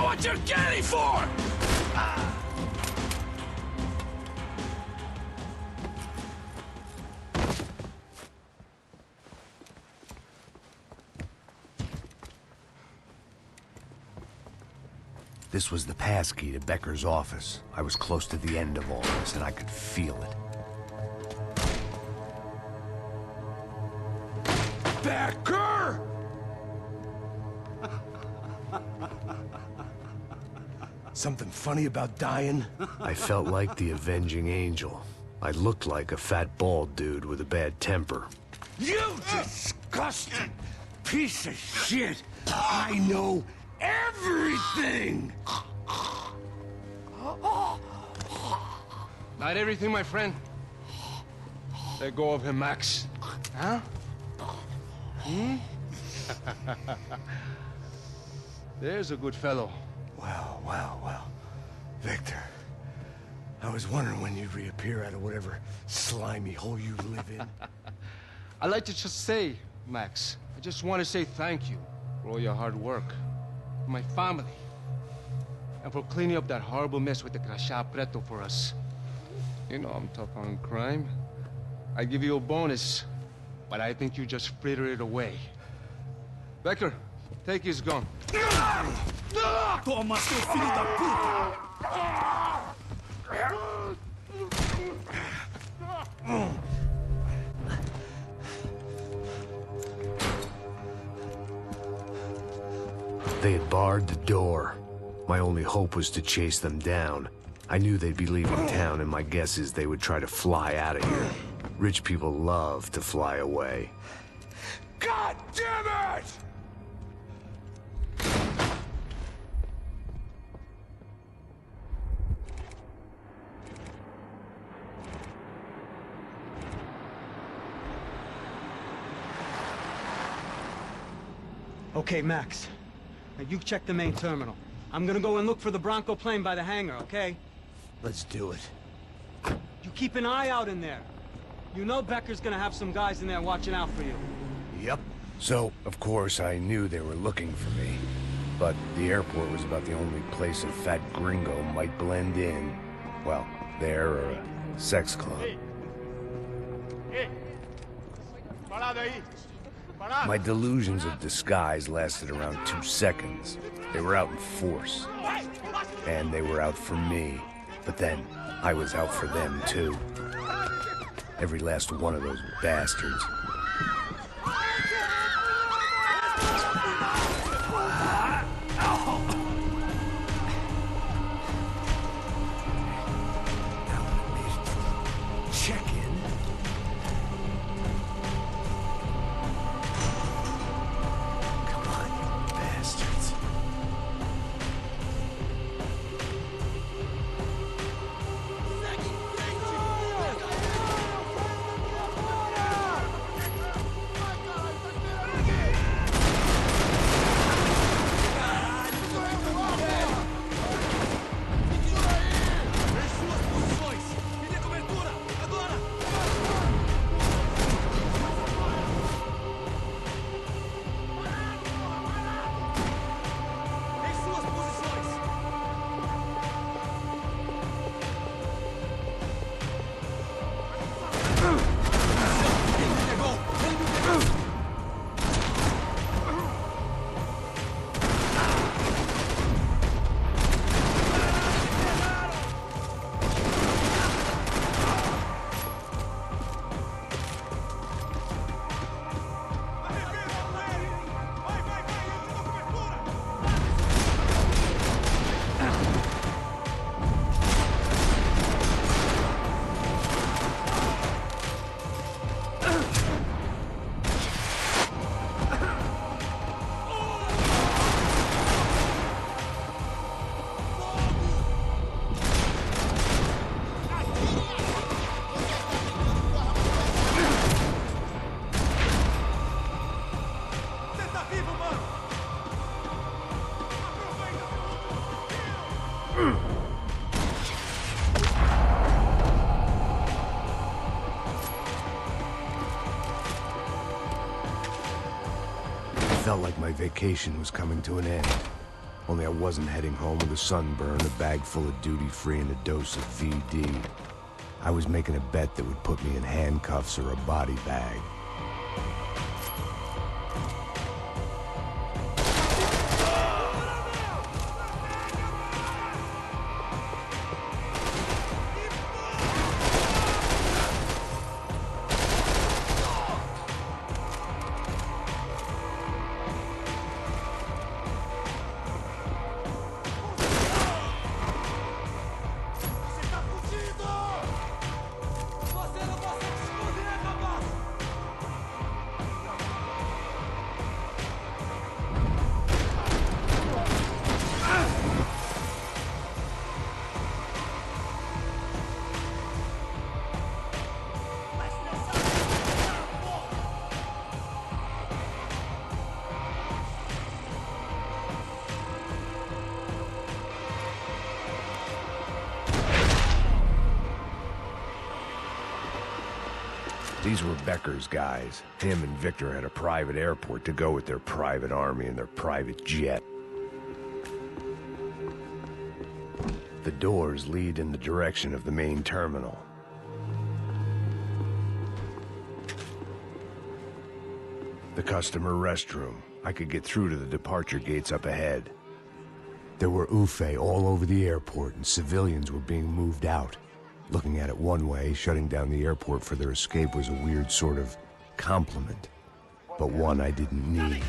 What you're getting for? This was the passkey to Becker's office. I was close to the end of all this, and I could feel it. Becker! Something funny about dying? I felt like the avenging angel. I looked like a fat bald dude with a bad temper. You disgusting piece of shit! I know everything! Not everything, my friend. Let go of him, Max. Huh? Hmm? There's a good fellow. Well. Victor, I was wondering when you'd reappear out of whatever slimy hole you live in. I'd like to just say, Max, I just want to say thank you for all your hard work, for my family, and for cleaning up that horrible mess with the Crachá Preto for us. You know I'm tough on crime. I give you a bonus, but I think you just fritter it away. Becker, take his gun. Toma, seu filho da puta! They had barred the door. My only hope was to chase them down. I knew they'd be leaving town, and my guess is they would try to fly out of here. Rich people love to fly away. God damn it! Okay, Max. Now you check the main terminal. I'm gonna go and look for the Bronco plane by the hangar, okay? Let's do it. You keep an eye out in there. You know Becker's gonna have some guys in there watching out for you. Yep. So, of course, I knew they were looking for me. But the airport was about the only place a fat gringo might blend in. Well, there or a sex club. My delusions of disguise lasted around 2 seconds. They were out in force. And they were out for me. But then, I was out for them, too. Every last one of those bastards. Check in. Come on, you bastards. Felt like my vacation was coming to an end. Only I wasn't heading home with a sunburn, a bag full of duty-free, and a dose of VD. I was making a bet that would put me in handcuffs or a body bag. These were Becker's guys. Him and Victor had a private airport to go with their private army and their private jet. The doors lead in the direction of the main terminal. The customer restroom. I could get through to the departure gates up ahead. There were UFE all over the airport, and civilians were being moved out. Looking at it one way, shutting down the airport for their escape was a weird sort of compliment, but one I didn't need.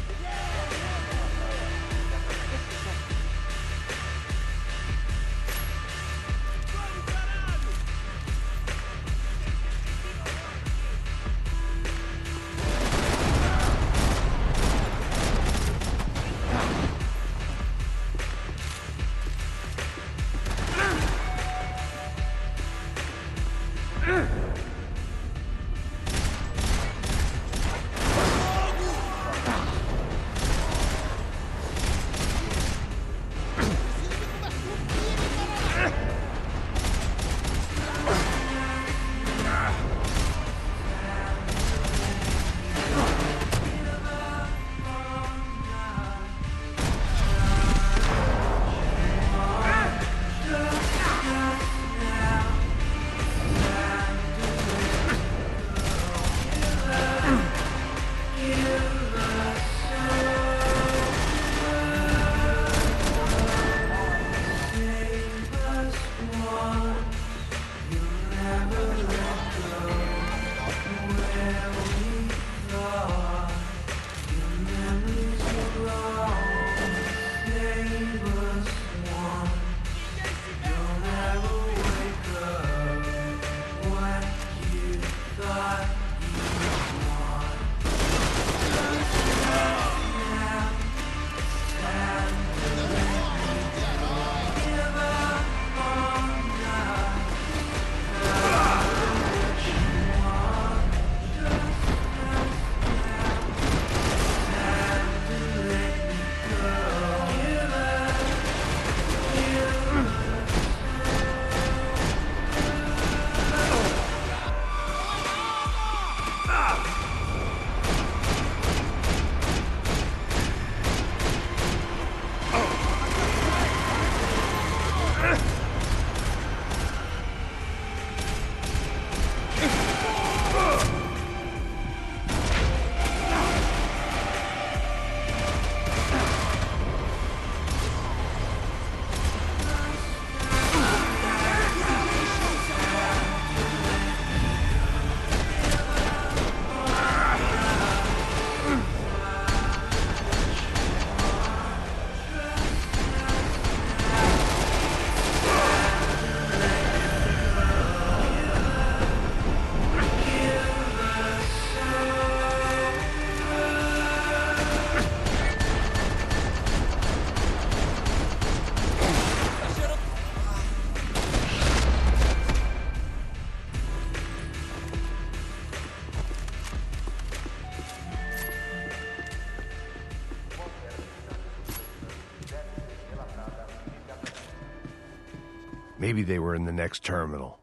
Maybe they were in the next terminal.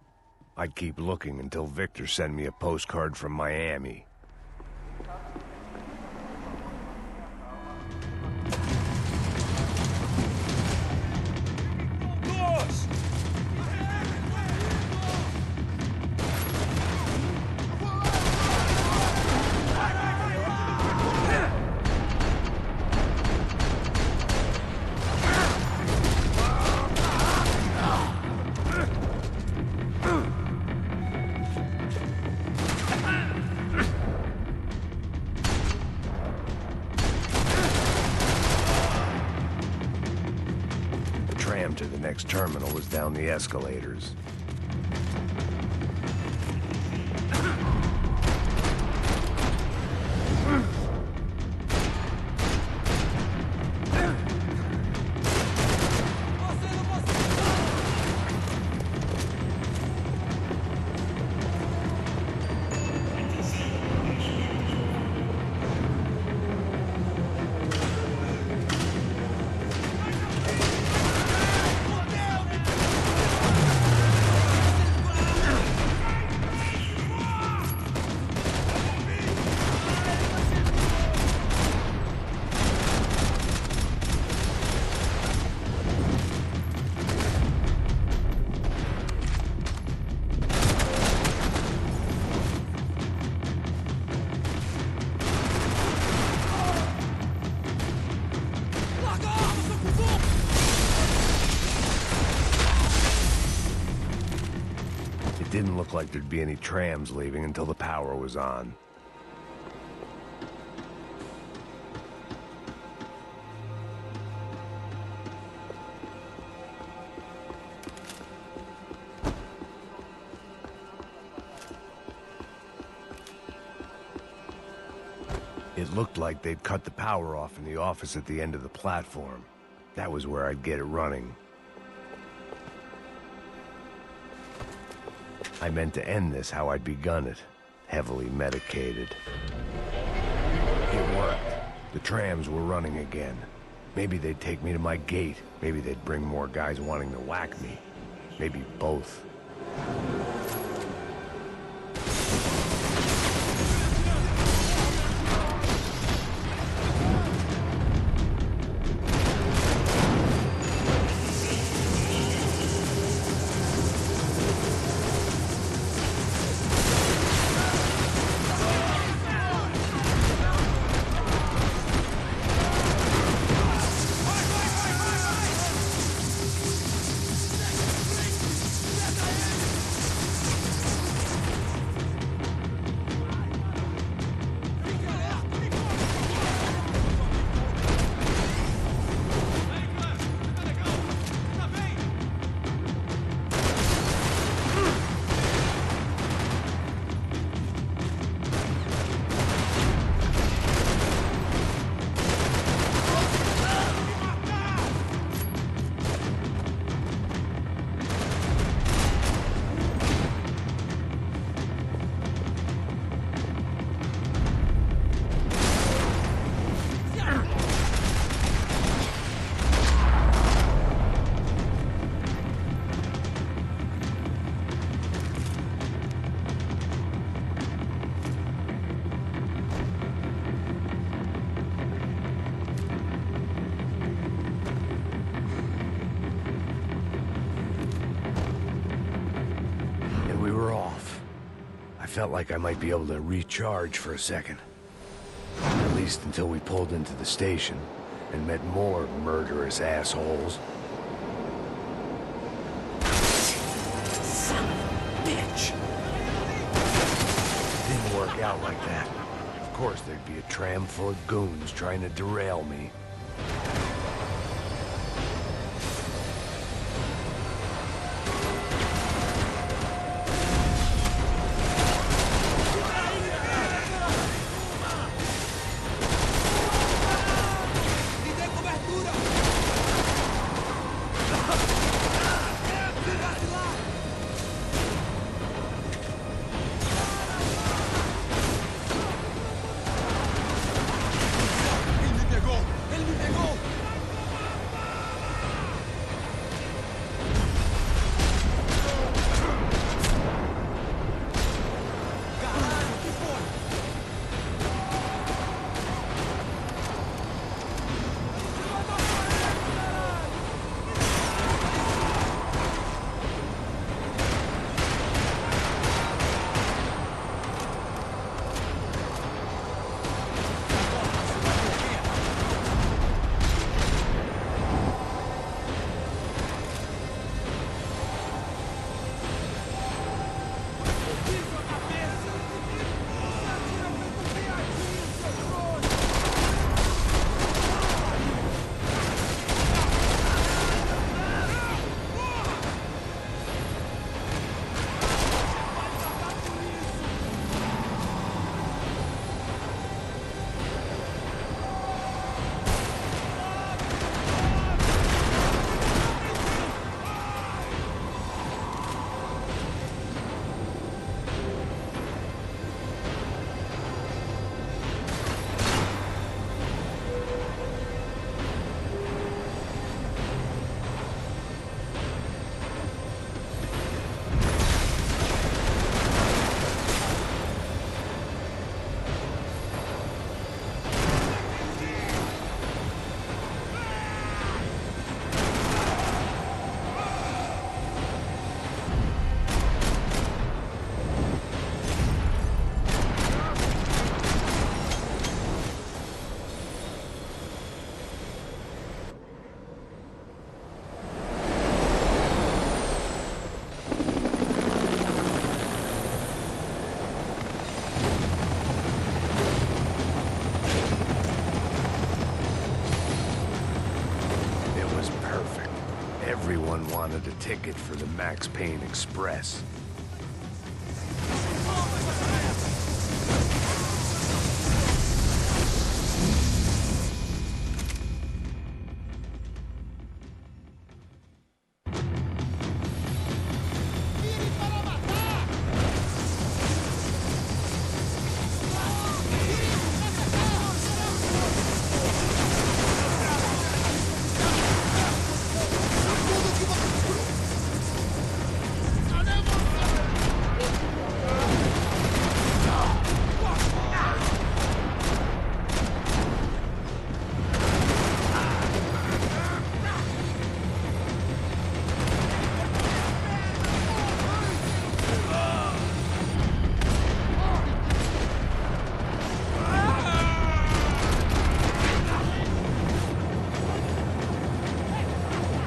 I'd keep looking until Victor sent me a postcard from Miami. To the next terminal was down the escalators. didn't look like there'd be any trams leaving until the power was on. It looked like they'd cut the power off in the office at the end of the platform. That was where I'd get it running. I meant to end this how I'd begun it, heavily medicated. It worked. The trams were running again. Maybe they'd take me to my gate. Maybe they'd bring more guys wanting to whack me. Maybe both. Felt like I might be able to recharge for a second. At least until we pulled into the station and met more murderous assholes. Son of a bitch! Didn't work out like that. Of course there'd be a tram full of goons trying to derail me. Ele Everyone wanted a ticket for the Max Payne Express.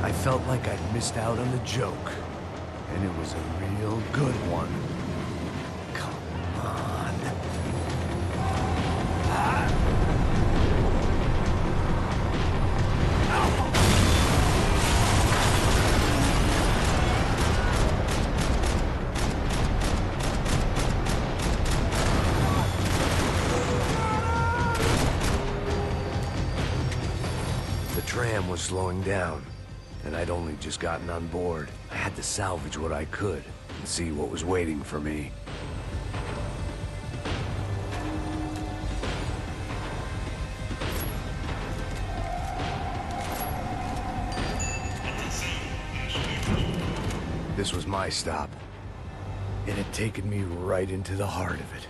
I felt like I'd missed out on the joke, and it was a real good one. Come on. The tram was slowing down, and I'd only just gotten on board. I had to salvage what I could and see what was waiting for me. This was my stop. It had taken me right into the heart of it.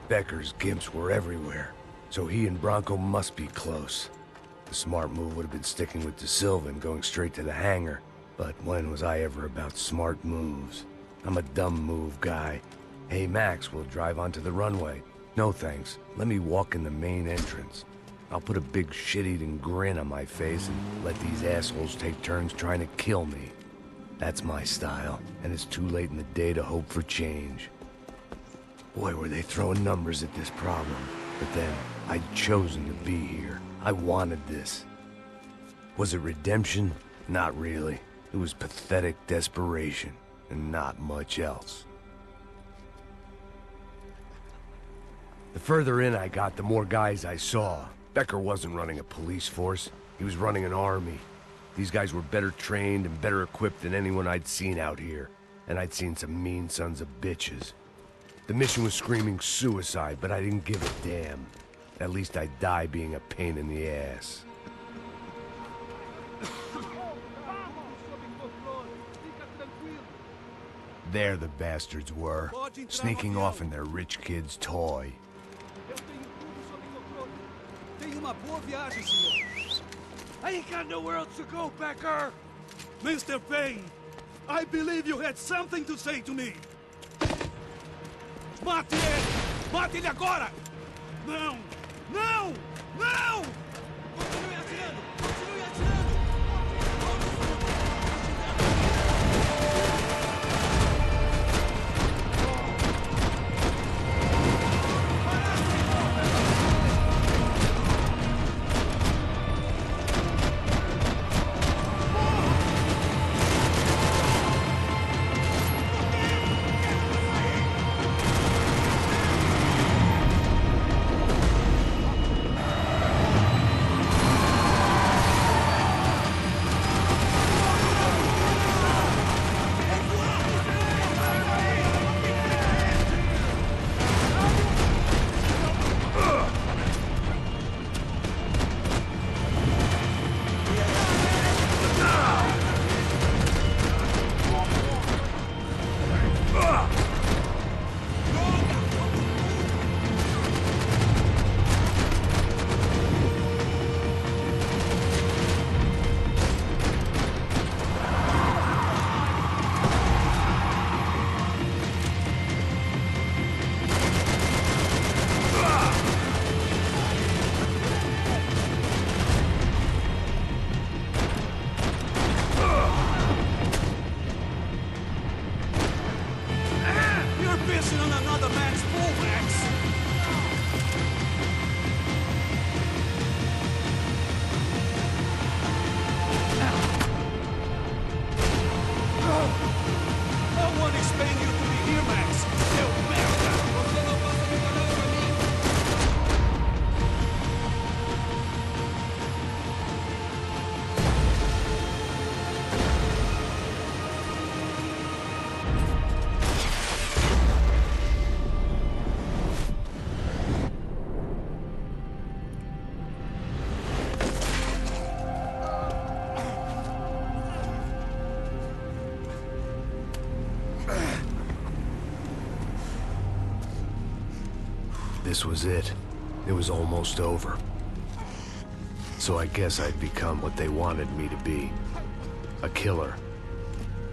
Becker's gimps were everywhere, so he and Bronco must be close. The smart move would have been sticking with De Silva and going straight to the hangar. But when was I ever about smart moves? I'm a dumb move guy. Hey Max, we'll drive onto the runway. No thanks. Let me walk in the main entrance. I'll put a big shit-eating grin on my face and let these assholes take turns trying to kill me. That's my style, and it's too late in the day to hope for change. Boy, were they throwing numbers at this problem. But then, I'd chosen to be here. I wanted this. Was it redemption? Not really. It was pathetic desperation, and not much else. The further in I got, the more guys I saw. Becker wasn't running a police force. He was running an army. These guys were better trained and better equipped than anyone I'd seen out here. And I'd seen some mean sons of bitches. The mission was screaming suicide, but I didn't give a damn. At least I'd die being a pain in the ass. There the bastards were, sneaking off in their rich kid's toy. Tenha uma boa viagem, senhor. I ain't got nowhere else to go, Becker. Mr. Payne, I believe you had something to say to me. Mate ele! Mate ele agora! Não! Não! Não! Continue atirando! Continue atirando! Nobody's paying you to be here, Max. Hell, merda! Você não passa muita nada pra mim. This was it. It was almost over. So I guess I'd become what they wanted me to be. A killer.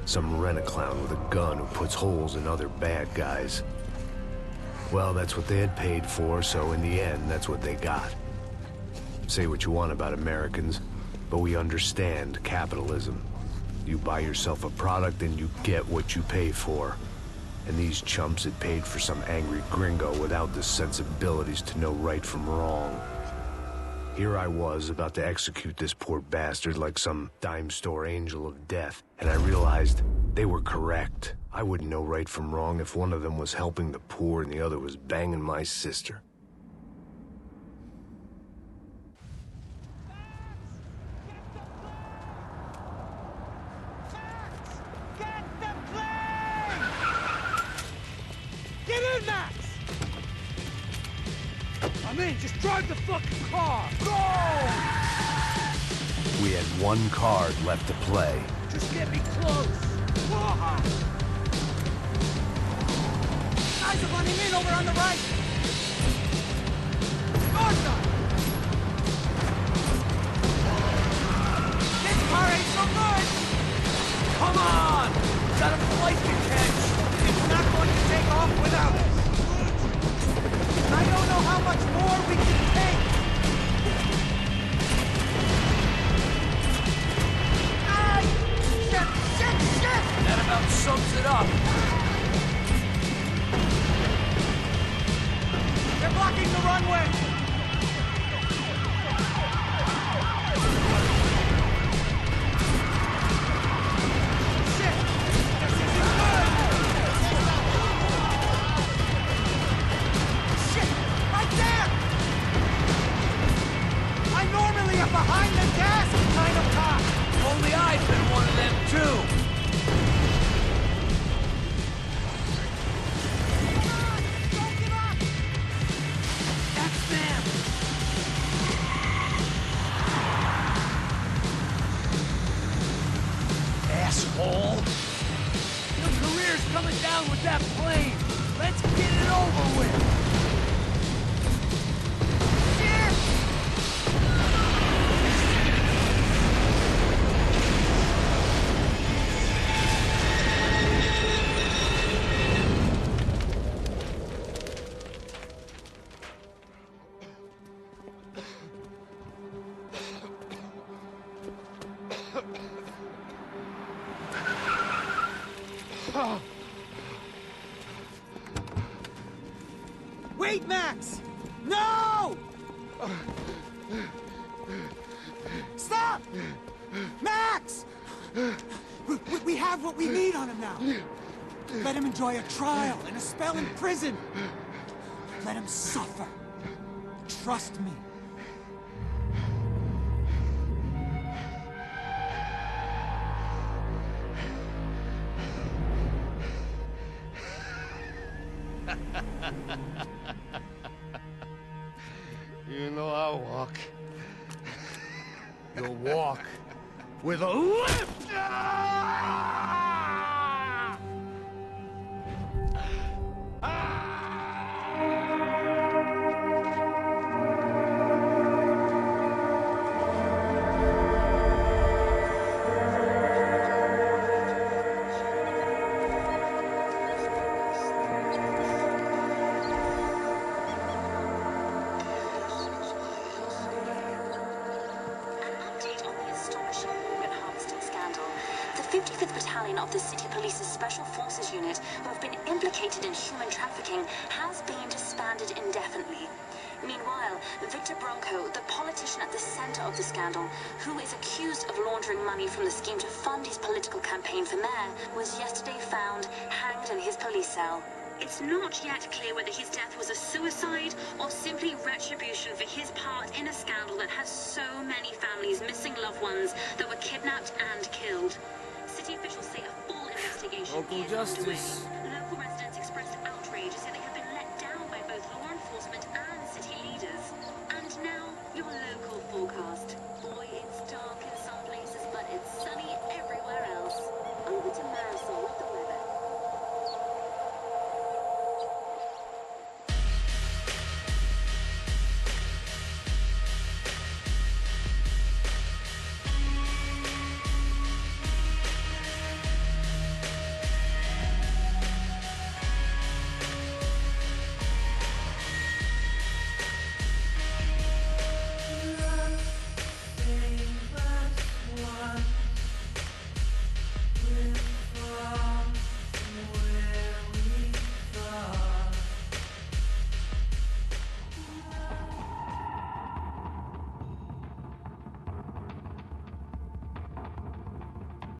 Some rent-a-clown with a gun who puts holes in other bad guys. Well, that's what they had paid for, so in the end, that's what they got. Say what you want about Americans, but we understand capitalism. You buy yourself a product and you get what you pay for. And these chumps had paid for some angry gringo without the sensibilities to know right from wrong. Here I was, about to execute this poor bastard like some dime store angel of death, and I realized they were correct. I wouldn't know right from wrong if one of them was helping the poor and the other was banging my sister. I'm in, just drive the fucking car! Go! We had one card left to play. Just get me close! Whoa. Guys are running in over on the right! North side! This car ain't so good! Come on! Got a flight to catch! It's not going to take off without us! I don't know how much more we can take! Ay! Shit! That about sums it up. They're blocking the runway! Shit! This isn't good! I'm normally a behind-the-gas kind of cop! Only I've been one of them, too! Don't give up! That's them! Asshole! Your career's coming down with that plane! Let's get it over with! Wait, Max! No! Stop! Max! We have what we need on him now. Let him enjoy a trial and a spell in prison. Let him suffer. Trust me. You know I'll walk. You'll walk with a lift! The 55th Battalion of the City Police's Special Forces Unit, who have been implicated in human trafficking, has been disbanded indefinitely. Meanwhile, Victor Bronco, the politician at the center of the scandal, who is accused of laundering money from the scheme to fund his political campaign for mayor, was yesterday found hanged in his police cell. It's not yet clear whether his death was a suicide or simply retribution for his part in a scandal that has so many families missing loved ones that were kidnapped and killed. City officials say a full investigation Local is justice. underway. Local residents expressed outrage, saying they have been let down by both law enforcement and city leaders. And now, your local forecast. Boy, it's dark in some places, but it's sunny everywhere else.